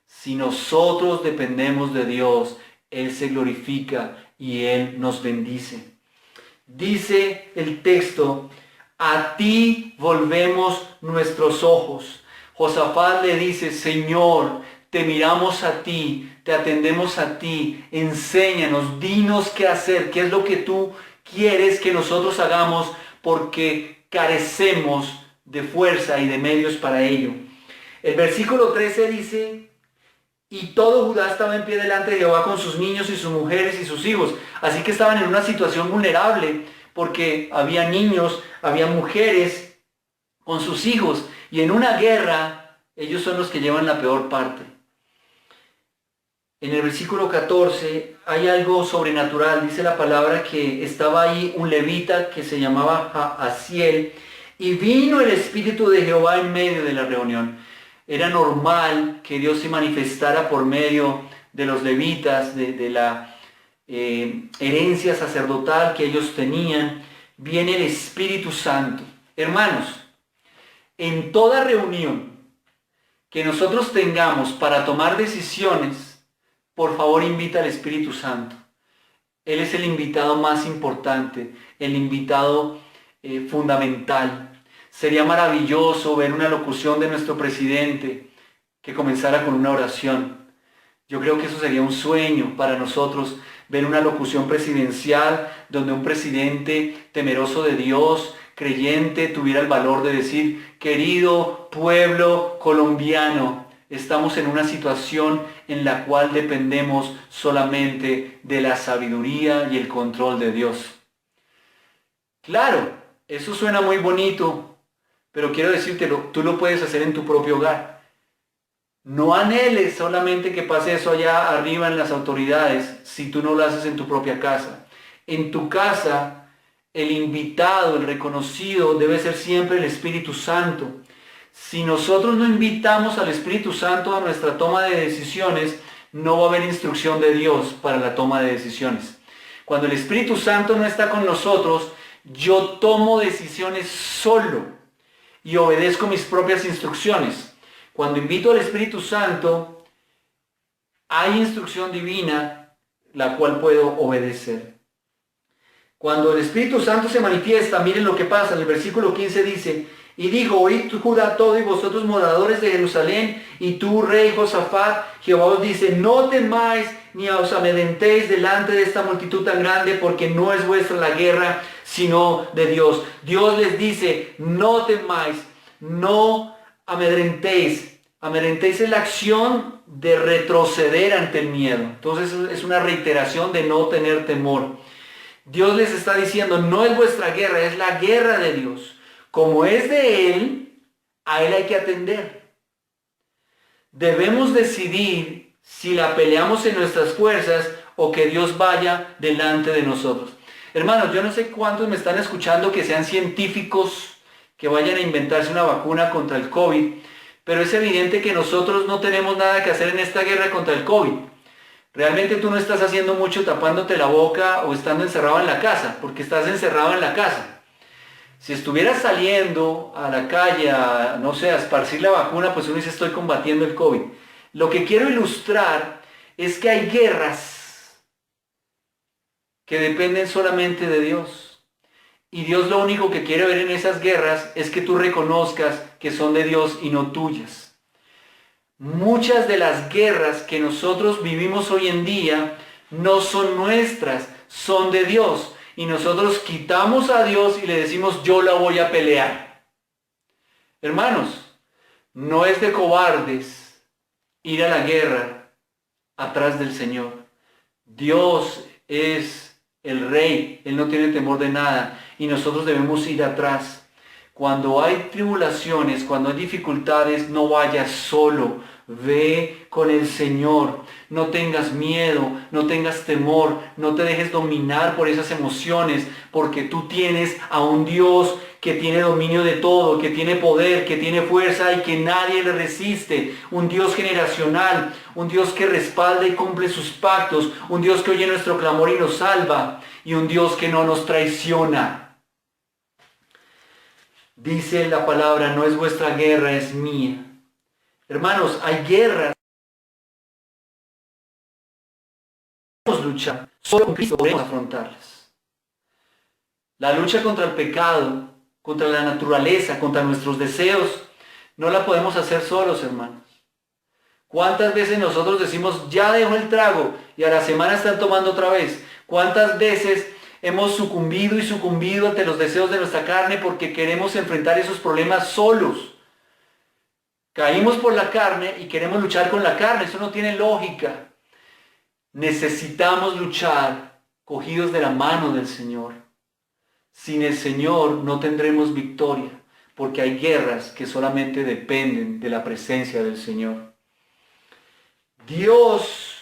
Si nosotros dependemos de Dios, Él se glorifica y Él nos bendice. Dice el texto, a ti volvemos nuestros ojos. Josafat le dice, Señor, te miramos a ti, te atendemos a ti, enséñanos, dinos qué hacer, qué es lo que tú quieres que nosotros hagamos, porque carecemos de fuerza y de medios para ello. El versículo 13 dice, y todo Judá estaba en pie delante de Jehová con sus niños y sus mujeres y sus hijos. Así que estaban en una situación vulnerable, porque había niños, había mujeres con sus hijos, y en una guerra ellos son los que llevan la peor parte. En el versículo 14 hay algo sobrenatural. Dice la palabra que estaba ahí un levita que se llamaba Jaasiel, y vino el Espíritu de Jehová en medio de la reunión. Era normal que Dios se manifestara por medio de los levitas, de la herencia sacerdotal que ellos tenían. Viene el Espíritu Santo. Hermanos, en toda reunión que nosotros tengamos para tomar decisiones, por favor invita al Espíritu Santo. Él es el invitado más importante, el invitado fundamental. Sería maravilloso ver una locución de nuestro presidente que comenzara con una oración. Yo creo que eso sería un sueño para nosotros, ver una locución presidencial donde un presidente temeroso de Dios, creyente, tuviera el valor de decir, querido pueblo colombiano, estamos en una situación en la cual dependemos solamente de la sabiduría y el control de Dios. Claro, eso suena muy bonito, pero quiero decírtelo, tú lo puedes hacer en tu propio hogar. No anheles solamente que pase eso allá arriba en las autoridades si tú no lo haces en tu propia casa. En tu casa el invitado, el reconocido, debe ser siempre el Espíritu Santo. Si nosotros no invitamos al Espíritu Santo a nuestra toma de decisiones, no va a haber instrucción de Dios para la toma de decisiones. Cuando el Espíritu Santo no está con nosotros, yo tomo decisiones solo y obedezco mis propias instrucciones. Cuando invito al Espíritu Santo, hay instrucción divina la cual puedo obedecer. Cuando el Espíritu Santo se manifiesta, miren lo que pasa. En el versículo 15 dice: y dijo, oíd Judá todo y vosotros moradores de Jerusalén, y tú, rey Josafat, Jehová os dice, no temáis ni os amedrentéis delante de esta multitud tan grande, porque no es vuestra la guerra, sino de Dios. Dios les dice, no temáis, no amedrentéis. Amedrentéis es la acción de retroceder ante el miedo. Entonces es una reiteración de no tener temor. Dios les está diciendo, no es vuestra guerra, es la guerra de Dios. Como es de Él, a Él hay que atender. Debemos decidir si la peleamos en nuestras fuerzas o que Dios vaya delante de nosotros. Hermanos, yo no sé cuántos me están escuchando que sean científicos, que vayan a inventarse una vacuna contra el COVID, pero es evidente que nosotros no tenemos nada que hacer en esta guerra contra el COVID. Realmente tú no estás haciendo mucho tapándote la boca o estando encerrado en la casa, porque estás encerrado en la casa. Si estuvieras saliendo a la calle, no sé, a esparcir la vacuna, pues uno dice, estoy combatiendo el COVID. Lo que quiero ilustrar es que hay guerras que dependen solamente de Dios. Y Dios lo único que quiere ver en esas guerras es que tú reconozcas que son de Dios y no tuyas. Muchas de las guerras que nosotros vivimos hoy en día no son nuestras, son de Dios. Y nosotros quitamos a Dios y le decimos, yo la voy a pelear. Hermanos, no es de cobardes ir a la guerra atrás del Señor. Dios es el Rey, Él no tiene temor de nada y nosotros debemos ir atrás. Cuando hay tribulaciones, cuando hay dificultades, no vayas solo, ve con el Señor. No tengas miedo, no tengas temor, no te dejes dominar por esas emociones, porque tú tienes a un Dios que tiene dominio de todo, que tiene poder, que tiene fuerza y que nadie le resiste. Un Dios generacional, un Dios que respalda y cumple sus pactos, un Dios que oye nuestro clamor y nos salva, y un Dios que no nos traiciona. Dice la palabra, no es vuestra guerra, es mía. Hermanos, hay guerras. Podemos luchar, solo con Cristo podemos afrontarlas. La lucha contra el pecado, contra la naturaleza, contra nuestros deseos, no la podemos hacer solos, hermanos. ¿Cuántas veces nosotros decimos, ya dejo el trago, y a la semana están tomando otra vez? ¿Cuántas veces hemos sucumbido ante los deseos de nuestra carne porque queremos enfrentar esos problemas solos? Caímos por la carne y queremos luchar con la carne. Eso no tiene lógica. Necesitamos luchar cogidos de la mano del Señor. Sin el Señor no tendremos victoria, porque hay guerras que solamente dependen de la presencia del Señor. Dios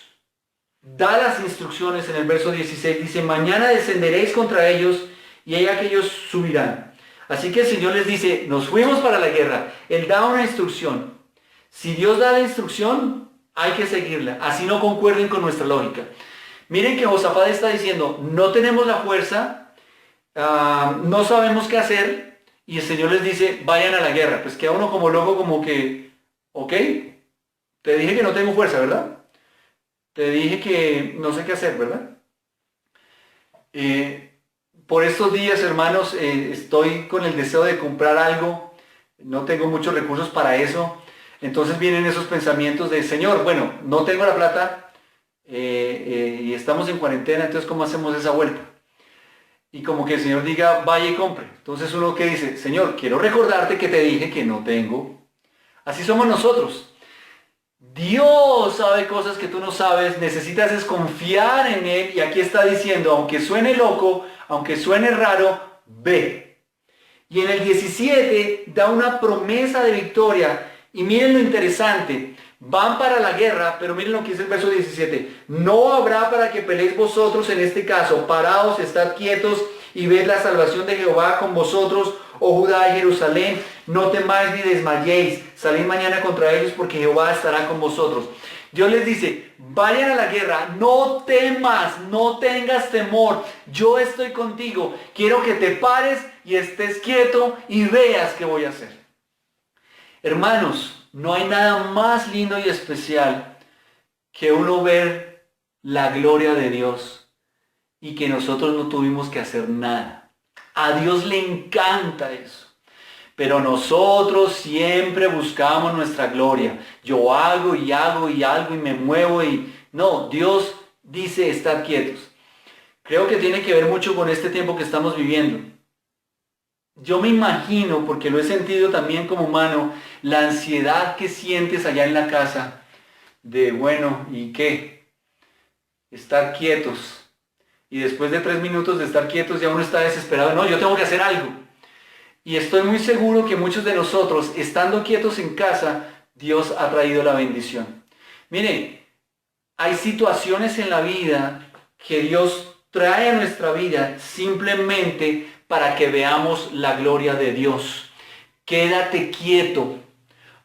da las instrucciones en el verso 16, dice, mañana descenderéis contra ellos y hay aquellos subirán. Así que el Señor les dice, nos fuimos para la guerra. Él da una instrucción. Si Dios da la instrucción, hay que seguirla. Así no concuerden con nuestra lógica. Miren que Josafat está diciendo, no tenemos la fuerza, no sabemos qué hacer, y el Señor les dice, vayan a la guerra. Pues queda uno como loco, como que, ok, te dije que no tengo fuerza, ¿verdad? Te dije que no sé qué hacer, ¿verdad? Por estos días, hermanos, estoy con el deseo de comprar algo. No tengo muchos recursos para eso. Entonces vienen esos pensamientos de, Señor, bueno, no tengo la plata y estamos en cuarentena, entonces ¿cómo hacemos esa vuelta? Y como que el Señor diga, vaya y compre. Entonces uno que dice, Señor, quiero recordarte que te dije que no tengo. Así somos nosotros. Dios sabe cosas que tú no sabes, necesitas es confiar en Él, y aquí está diciendo, aunque suene loco, aunque suene raro, ve. Y en el 17 da una promesa de victoria, y miren lo interesante, van para la guerra, pero miren lo que dice el verso 17, no habrá para que peleéis vosotros en este caso, paraos, estad quietos, y ved la salvación de Jehová con vosotros, oh Judá y Jerusalén. No temáis ni desmayéis, salid mañana contra ellos, porque Jehová estará con vosotros. Dios les dice, vayan a la guerra, no temas, no tengas temor, yo estoy contigo. Quiero que te pares y estés quieto y veas qué voy a hacer. Hermanos, no hay nada más lindo y especial que uno ver la gloria de Dios y que nosotros no tuvimos que hacer nada. A Dios le encanta eso. Pero nosotros siempre buscamos nuestra gloria. Yo hago y hago y hago y me muevo y... No, Dios dice estar quietos. Creo que tiene que ver mucho con este tiempo que estamos viviendo. Yo me imagino, porque lo he sentido también como humano, la ansiedad que sientes allá en la casa de, bueno, ¿y qué? Estar quietos. Y después de 3 minutos de estar quietos ya uno está desesperado. No, yo tengo que hacer algo. Y estoy muy seguro que muchos de nosotros, estando quietos en casa, Dios ha traído la bendición. Mire, hay situaciones en la vida que Dios trae a nuestra vida simplemente para que veamos la gloria de Dios. Quédate quieto,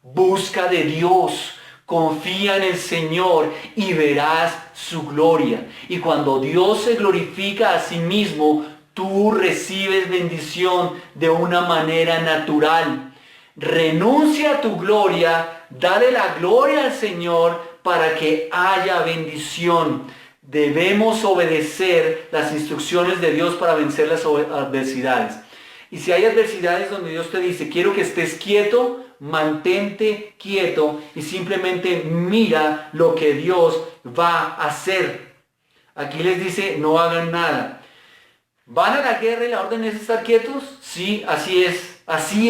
busca de Dios, confía en el Señor y verás su gloria. Y cuando Dios se glorifica a sí mismo, tú recibes bendición de una manera natural. Renuncia a tu gloria, dale la gloria al Señor para que haya bendición. Debemos obedecer las instrucciones de Dios para vencer las adversidades. Y si hay adversidades donde Dios te dice, quiero que estés quieto, mantente quieto y simplemente mira lo que Dios va a hacer. Aquí les dice, no hagan nada. ¿Van a la guerra y la orden es estar quietos? Sí, así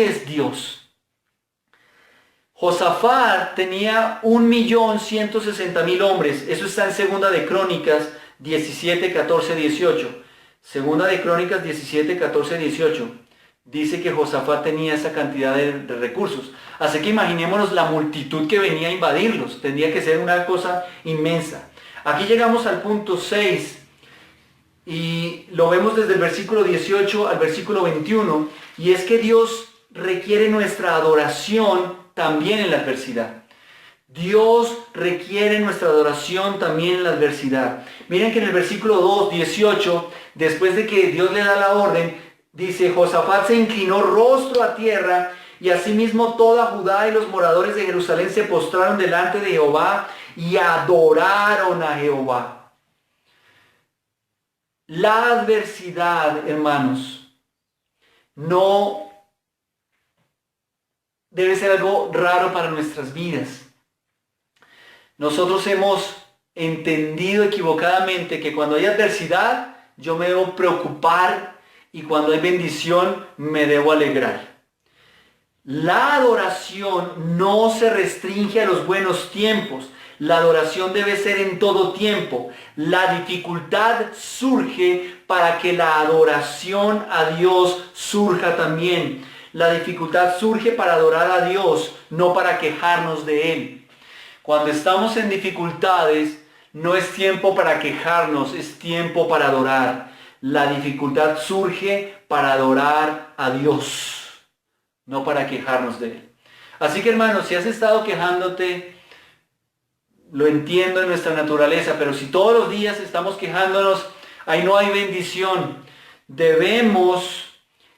es Dios. Josafat tenía 1.160.000 hombres. Eso está en Segunda de Crónicas 17, 14, 18. Segunda de Crónicas 17, 14, 18. Dice que Josafat tenía esa cantidad de recursos. Así que imaginémonos la multitud que venía a invadirlos. Tendría que ser una cosa inmensa. Aquí llegamos al punto 6. Y lo vemos desde el versículo 18 al versículo 21. Y es que Dios requiere nuestra adoración también en la adversidad. Dios requiere nuestra adoración también en la adversidad. Miren que en el versículo 2, 18, después de que Dios le da la orden, dice, Josafat se inclinó rostro a tierra y asimismo toda Judá y los moradores de Jerusalén se postraron delante de Jehová y adoraron a Jehová. La adversidad, hermanos, no debe ser algo raro para nuestras vidas. Nosotros hemos entendido equivocadamente que cuando hay adversidad, yo me debo preocupar y cuando hay bendición, me debo alegrar. La adoración no se restringe a los buenos tiempos. La adoración debe ser en todo tiempo. La dificultad surge para que la adoración a Dios surja también. La dificultad surge para adorar a Dios, no para quejarnos de Él. Cuando estamos en dificultades, no es tiempo para quejarnos, es tiempo para adorar. La dificultad surge para adorar a Dios, no para quejarnos de Él. Así que, hermanos, si has estado quejándote, lo entiendo en nuestra naturaleza, pero si todos los días estamos quejándonos, ahí no hay bendición. Debemos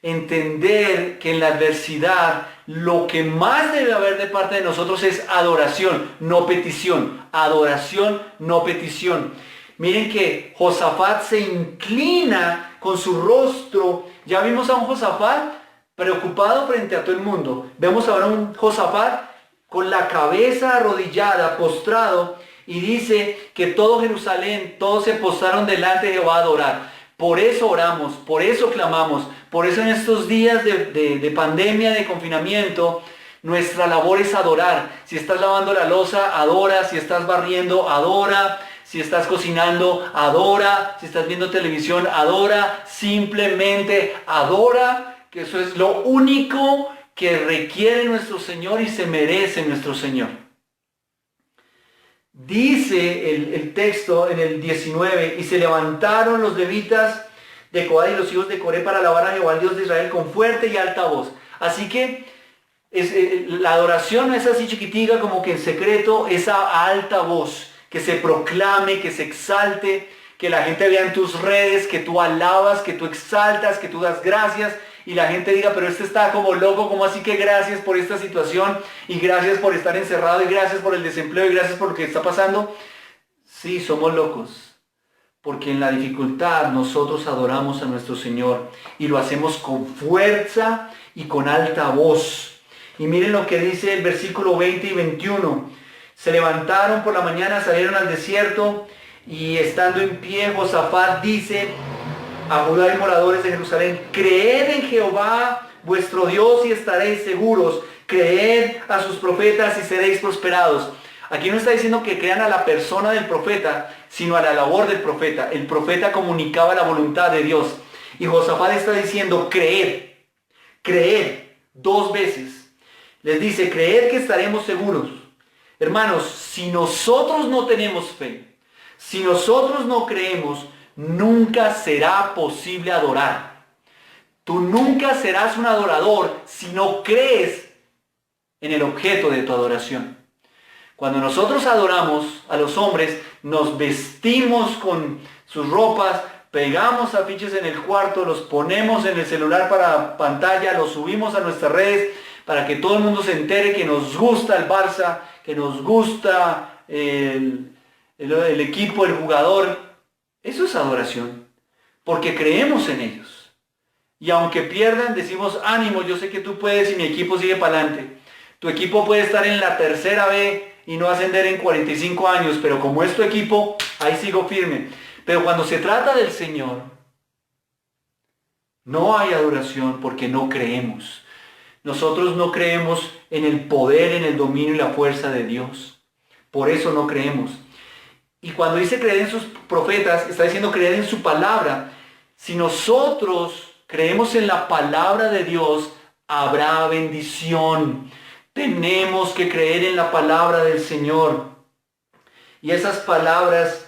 entender que en la adversidad lo que más debe haber de parte de nosotros es adoración, no petición. Adoración, no petición. Miren que Josafat se inclina con su rostro. Ya vimos a un Josafat preocupado frente a todo el mundo. Vemos ahora un Josafat con la cabeza arrodillada, postrado, y dice que todo Jerusalén, todos se postraron delante de Jehová a adorar. Por eso oramos, por eso clamamos, por eso en estos días de pandemia, de confinamiento, nuestra labor es adorar. Si estás lavando la loza, adora. Si estás barriendo, adora. Si estás cocinando, adora. Si estás viendo televisión, adora. Simplemente adora, que eso es lo único que requiere nuestro Señor y se merece nuestro Señor. Dice el texto en el 19, y se levantaron los levitas de Coat y los hijos de Coré para alabar a Jehová, el Dios de Israel, con fuerte y alta voz. Así que la adoración no es así chiquitica como que en secreto, es a alta voz, que se proclame, que se exalte, que la gente vea en tus redes, que tú alabas, que tú exaltas, que tú das gracias, y la gente diga, pero este está como loco, ¿cómo así que gracias por esta situación? Y gracias por estar encerrado, y gracias por el desempleo, y gracias por lo que está pasando. Sí, somos locos, porque en la dificultad nosotros adoramos a nuestro Señor, y lo hacemos con fuerza y con alta voz. Y miren lo que dice el versículo 20 y 21. Se levantaron por la mañana, salieron al desierto, y estando en pie, Josafat dice a Judá y moradores de Jerusalén: creed en Jehová vuestro Dios y estaréis seguros. Creed a sus profetas y seréis prosperados. Aquí no está diciendo que crean a la persona del profeta, sino a la labor del profeta. El profeta comunicaba la voluntad de Dios. Y Josafat está diciendo: creed, creed, 2 veces. Les dice: creed que estaremos seguros. Hermanos, si nosotros no tenemos fe, si nosotros no creemos, nunca será posible adorar. Tú nunca serás un adorador si no crees en el objeto de tu adoración. Cuando nosotros adoramos a los hombres, nos vestimos con sus ropas, pegamos afiches en el cuarto, los ponemos en el celular para pantalla, los subimos a nuestras redes para que todo el mundo se entere que nos gusta el Barça, que nos gusta el equipo, el jugador. Eso es adoración, porque creemos en ellos. Y aunque pierdan, decimos: ánimo, yo sé que tú puedes y mi equipo sigue para adelante. Tu equipo puede estar en la tercera B y no ascender en 45 años, pero como es tu equipo, ahí sigo firme. Pero cuando se trata del Señor, no hay adoración porque no creemos. Nosotros no creemos en el poder, en el dominio y la fuerza de Dios. Por eso no creemos. Y cuando dice creer en sus profetas, está diciendo creer en su palabra. Si nosotros creemos en la palabra de Dios, habrá bendición. Tenemos que creer en la palabra del Señor. Y esas palabras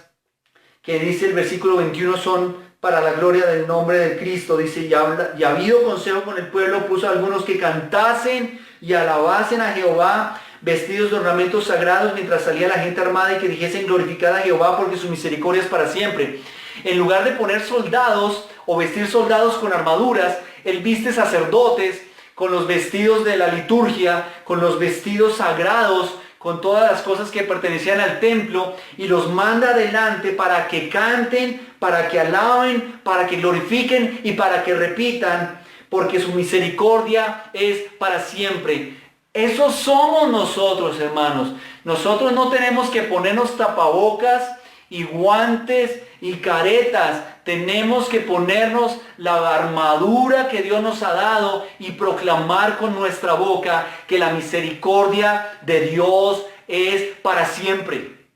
que dice el versículo 21 son para la gloria del nombre de Cristo. Dice: y habido consejo con el pueblo, puso a algunos que cantasen y alabasen a Jehová, vestidos de ornamentos sagrados, mientras salía la gente armada, y que dijesen: glorificad a Jehová, porque su misericordia es para siempre. En lugar de poner soldados o vestir soldados con armaduras, él viste sacerdotes con los vestidos de la liturgia, con los vestidos sagrados, con todas las cosas que pertenecían al templo, y los manda adelante para que canten, para que alaben, para que glorifiquen y para que repitan, porque su misericordia es para siempre. Eso somos nosotros, hermanos. Nosotros no tenemos que ponernos tapabocas y guantes y caretas. Tenemos que ponernos la armadura que Dios nos ha dado y proclamar con nuestra boca que la misericordia de Dios es para siempre.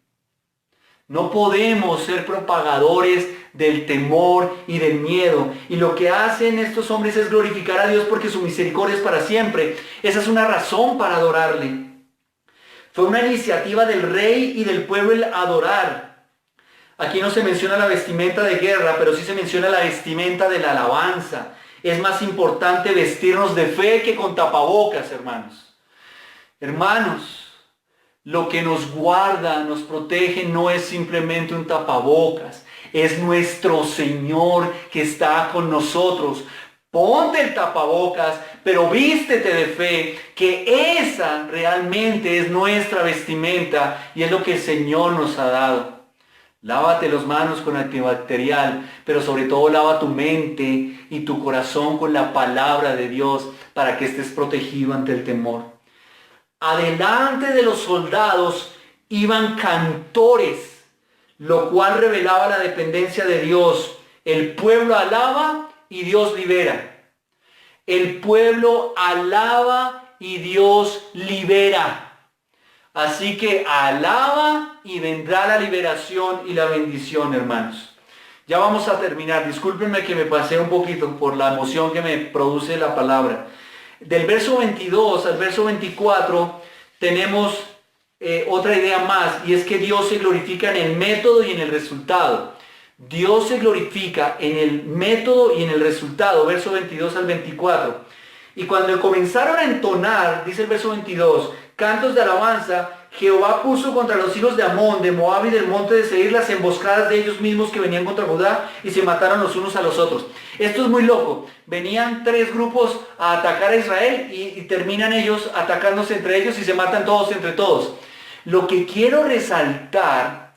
No podemos ser propagadores del temor y del miedo. Y lo que hacen estos hombres es glorificar a Dios porque su misericordia es para siempre. Esa es una razón para adorarle. Fue una iniciativa del rey y del pueblo el adorar. Aquí no se menciona la vestimenta de guerra, pero sí se menciona la vestimenta de la alabanza. Es más importante vestirnos de fe que con tapabocas, hermanos. Hermanos, lo que nos guarda, nos protege, no es simplemente un tapabocas. Es nuestro Señor que está con nosotros. Ponte el tapabocas, pero vístete de fe, que esa realmente es nuestra vestimenta y es lo que el Señor nos ha dado. Lávate las manos con antibacterial, pero sobre todo lava tu mente y tu corazón con la palabra de Dios para que estés protegido ante el temor. Adelante de los soldados iban cantores, lo cual revelaba la dependencia de Dios. El pueblo alaba y Dios libera. El pueblo alaba y Dios libera. Así que alaba y vendrá la liberación y la bendición, hermanos. Ya vamos a terminar. Discúlpenme que me pasé un poquito por la emoción que me produce la palabra. Del verso 22 al verso 24 tenemos otra idea más, y es que Dios se glorifica en el método y en el resultado. Dios se glorifica en el método y en el resultado, verso 22 al 24. Y cuando comenzaron a entonar, dice el verso 22, cantos de alabanza, Jehová puso contra los hijos de Amón, de Moab y del monte de Seir las emboscadas de ellos mismos que venían contra Judá y se mataron los unos a los otros. Esto es muy loco. Venían tres grupos a atacar a Israel y terminan ellos atacándose entre ellos y se matan todos entre todos. Lo que quiero resaltar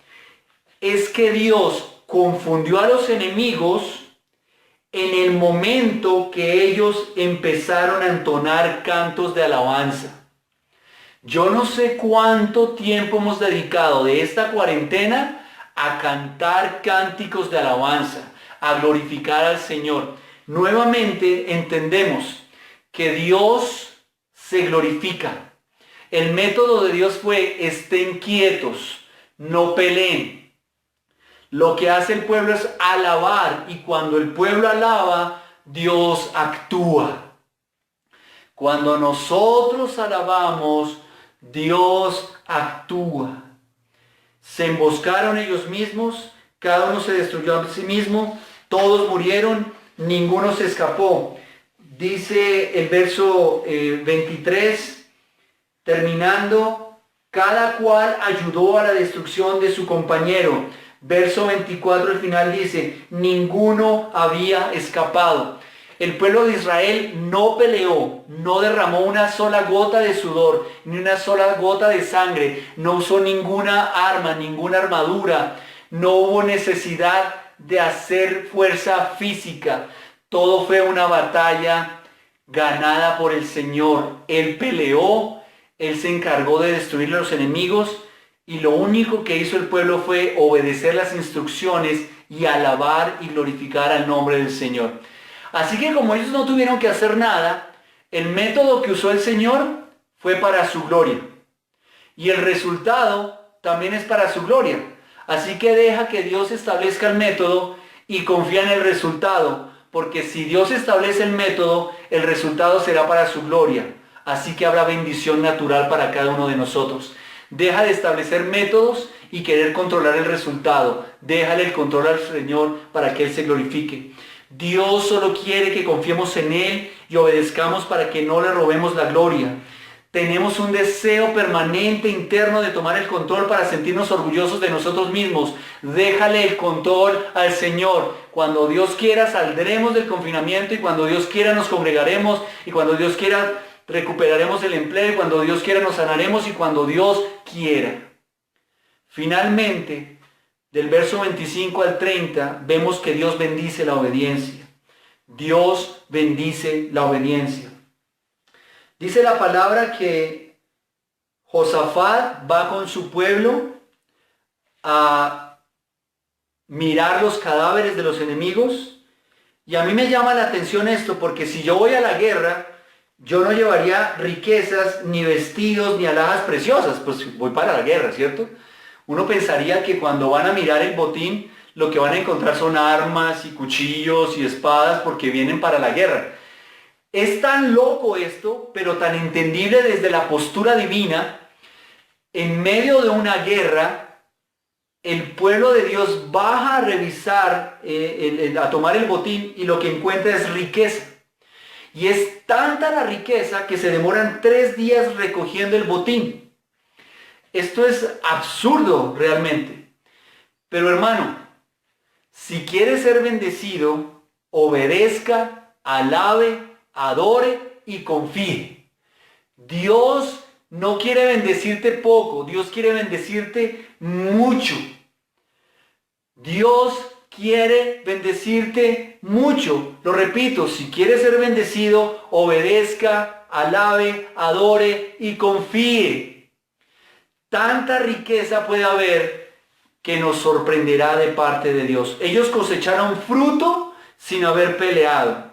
es que Dios confundió a los enemigos en el momento que ellos empezaron a entonar cantos de alabanza. Yo no sé cuánto tiempo hemos dedicado de esta cuarentena a cantar cánticos de alabanza, a glorificar al Señor. Nuevamente entendemos que Dios se glorifica. El método de Dios fue: estén quietos, no peleen. Lo que hace el pueblo es alabar, y cuando el pueblo alaba, Dios actúa. Cuando nosotros alabamos, Dios actúa. Se emboscaron ellos mismos, cada uno se destruyó a sí mismo, todos murieron, ninguno se escapó. Dice el verso 23, terminando, cada cual ayudó a la destrucción de su compañero. Verso 24 al final dice, ninguno había escapado. El pueblo de Israel no peleó, no derramó una sola gota de sudor, ni una sola gota de sangre, no usó ninguna arma, ninguna armadura, no hubo necesidad de hacer fuerza física. Todo fue una batalla ganada por el Señor. Él peleó, Él se encargó de destruir a los enemigos, y lo único que hizo el pueblo fue obedecer las instrucciones y alabar y glorificar al nombre del Señor. Así que como ellos no tuvieron que hacer nada, el método que usó el Señor fue para su gloria. Y el resultado también es para su gloria. Así que deja que Dios establezca el método y confía en el resultado. Porque si Dios establece el método, el resultado será para su gloria. Así que habrá bendición natural para cada uno de nosotros. Deja de establecer métodos y querer controlar el resultado. Déjale el control al Señor para que Él se glorifique. Dios solo quiere que confiemos en Él y obedezcamos para que no le robemos la gloria. Tenemos un deseo permanente interno de tomar el control para sentirnos orgullosos de nosotros mismos. Déjale el control al Señor. Cuando Dios quiera saldremos del confinamiento, y cuando Dios quiera nos congregaremos, y cuando Dios quiera recuperaremos el empleo, y cuando Dios quiera nos sanaremos, y cuando Dios quiera. Finalmente, del verso 25 al 30, vemos que Dios bendice la obediencia. Dios bendice la obediencia. Dice la palabra que Josafat va con su pueblo a mirar los cadáveres de los enemigos. Y a mí me llama la atención esto, porque si yo voy a la guerra, yo no llevaría riquezas, ni vestidos, ni alhajas preciosas, pues voy para la guerra, ¿cierto? Uno pensaría que cuando van a mirar el botín, lo que van a encontrar son armas y cuchillos y espadas, porque vienen para la guerra. Es tan loco esto, pero tan entendible desde la postura divina. En medio de una guerra, el pueblo de Dios baja a revisar, a tomar el botín, y lo que encuentra es riqueza. Y es tanta la riqueza que se demoran 3 días recogiendo el botín. Esto es absurdo realmente. Pero hermano, si quieres ser bendecido, obedezca, alabe, adore y confíe. Dios no quiere bendecirte poco, Dios quiere bendecirte mucho. Dios quiere bendecirte mucho. Lo repito, si quieres ser bendecido, obedezca, alabe, adore y confíe. Tanta riqueza puede haber que nos sorprenderá de parte de Dios. Ellos cosecharon fruto sin haber peleado.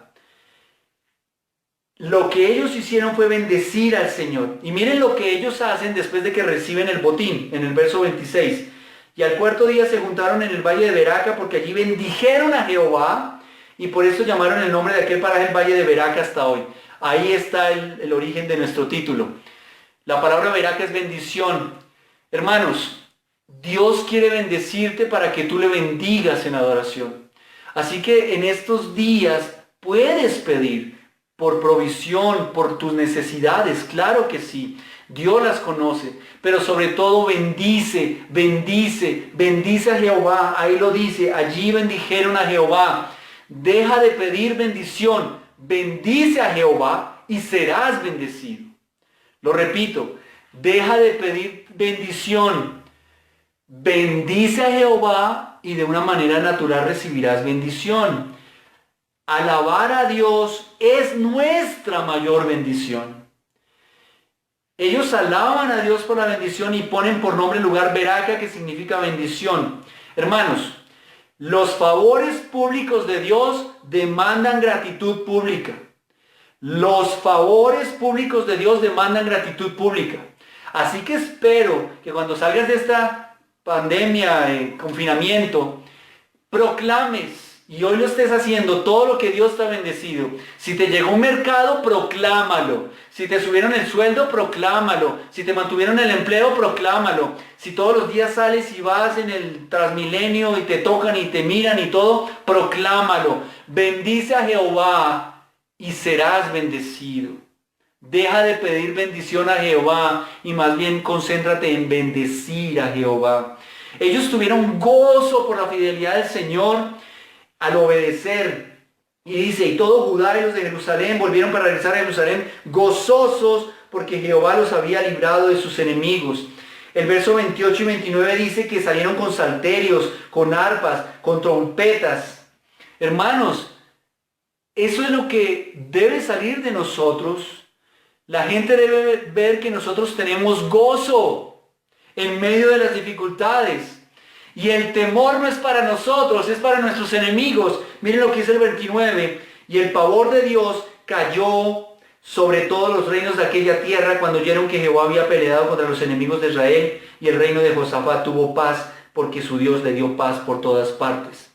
Lo que ellos hicieron fue bendecir al Señor. Y miren lo que ellos hacen después de que reciben el botín, en el verso 26. Y al 4.º día se juntaron en el valle de Beraca, porque allí bendijeron a Jehová, y por eso llamaron el nombre de aquel paraje el valle de Beraca hasta hoy. Ahí está el origen de nuestro título. La palabra Beraca es bendición. Hermanos, Dios quiere bendecirte para que tú le bendigas en adoración. Así que en estos días puedes pedir por provisión, por tus necesidades, claro que sí. Dios las conoce, pero sobre todo bendice, bendice, bendice a Jehová. Ahí lo dice, allí bendijeron a Jehová. Deja de pedir bendición, bendice a Jehová y serás bendecido. Lo repito, deja de pedir bendición, bendice a Jehová y de una manera natural recibirás bendición. Alabar a Dios es nuestra mayor bendición. Ellos alaban a Dios por la bendición y ponen por nombre el lugar Beraca, que significa bendición. Hermanos, los favores públicos de Dios demandan gratitud pública. Los favores públicos de Dios demandan gratitud pública. Así que espero que cuando salgas de esta pandemia, confinamiento, proclames, y hoy lo estés haciendo, todo lo que Dios te ha bendecido. Si te llegó un mercado, proclámalo. Si te subieron el sueldo, proclámalo. Si te mantuvieron el empleo, proclámalo. Si todos los días sales y vas en el Transmilenio y te tocan y te miran y todo, proclámalo. Bendice a Jehová y serás bendecido. Deja de pedir bendición a Jehová y más bien concéntrate en bendecir a Jehová. Ellos tuvieron gozo por la fidelidad del Señor al obedecer. Y dice, y todo Judá y los de Jerusalén volvieron para regresar a Jerusalén gozosos porque Jehová los había librado de sus enemigos. El verso 28 y 29 dice que salieron con salterios, con arpas, con trompetas. Hermanos, eso es lo que debe salir de nosotros. La gente debe ver que nosotros tenemos gozo en medio de las dificultades. Y el temor no es para nosotros, es para nuestros enemigos. Miren lo que dice el 29. Y el pavor de Dios cayó sobre todos los reinos de aquella tierra cuando oyeron que Jehová había peleado contra los enemigos de Israel. Y el reino de Josafat tuvo paz porque su Dios le dio paz por todas partes.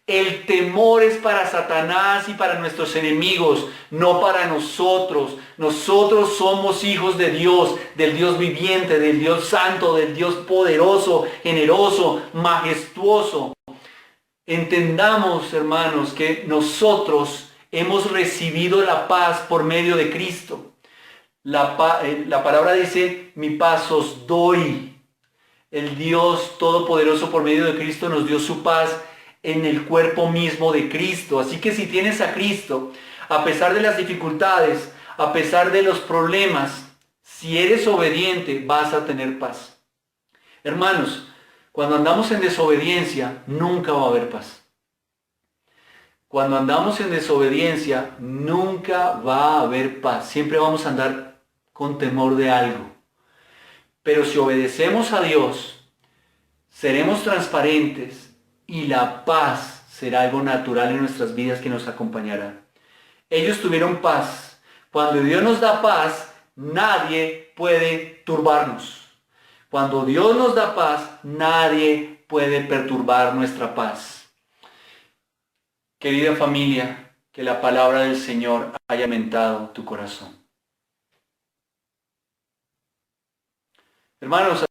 El temor es para Satanás y para nuestros enemigos, no para nosotros. Nosotros somos hijos de Dios, del Dios viviente, del Dios santo, del Dios poderoso, generoso, majestuoso. Entendamos, hermanos, que nosotros hemos recibido la paz por medio de Cristo. La palabra dice, mi paz os doy. El Dios todopoderoso por medio de Cristo nos dio su paz en el cuerpo mismo de Cristo. Así que si tienes a Cristo, a pesar de las dificultades, a pesar de los problemas, si eres obediente, vas a tener paz. Hermanos, cuando andamos en desobediencia, nunca va a haber paz. Cuando andamos en desobediencia, nunca va a haber paz. Siempre vamos a andar con temor de algo. Pero si obedecemos a Dios, seremos transparentes, y la paz será algo natural en nuestras vidas que nos acompañará. Ellos tuvieron paz. Cuando Dios nos da paz, nadie puede turbarnos. Cuando Dios nos da paz, nadie puede perturbar nuestra paz. Querida familia, que la palabra del Señor haya aumentado tu corazón. Hermanos,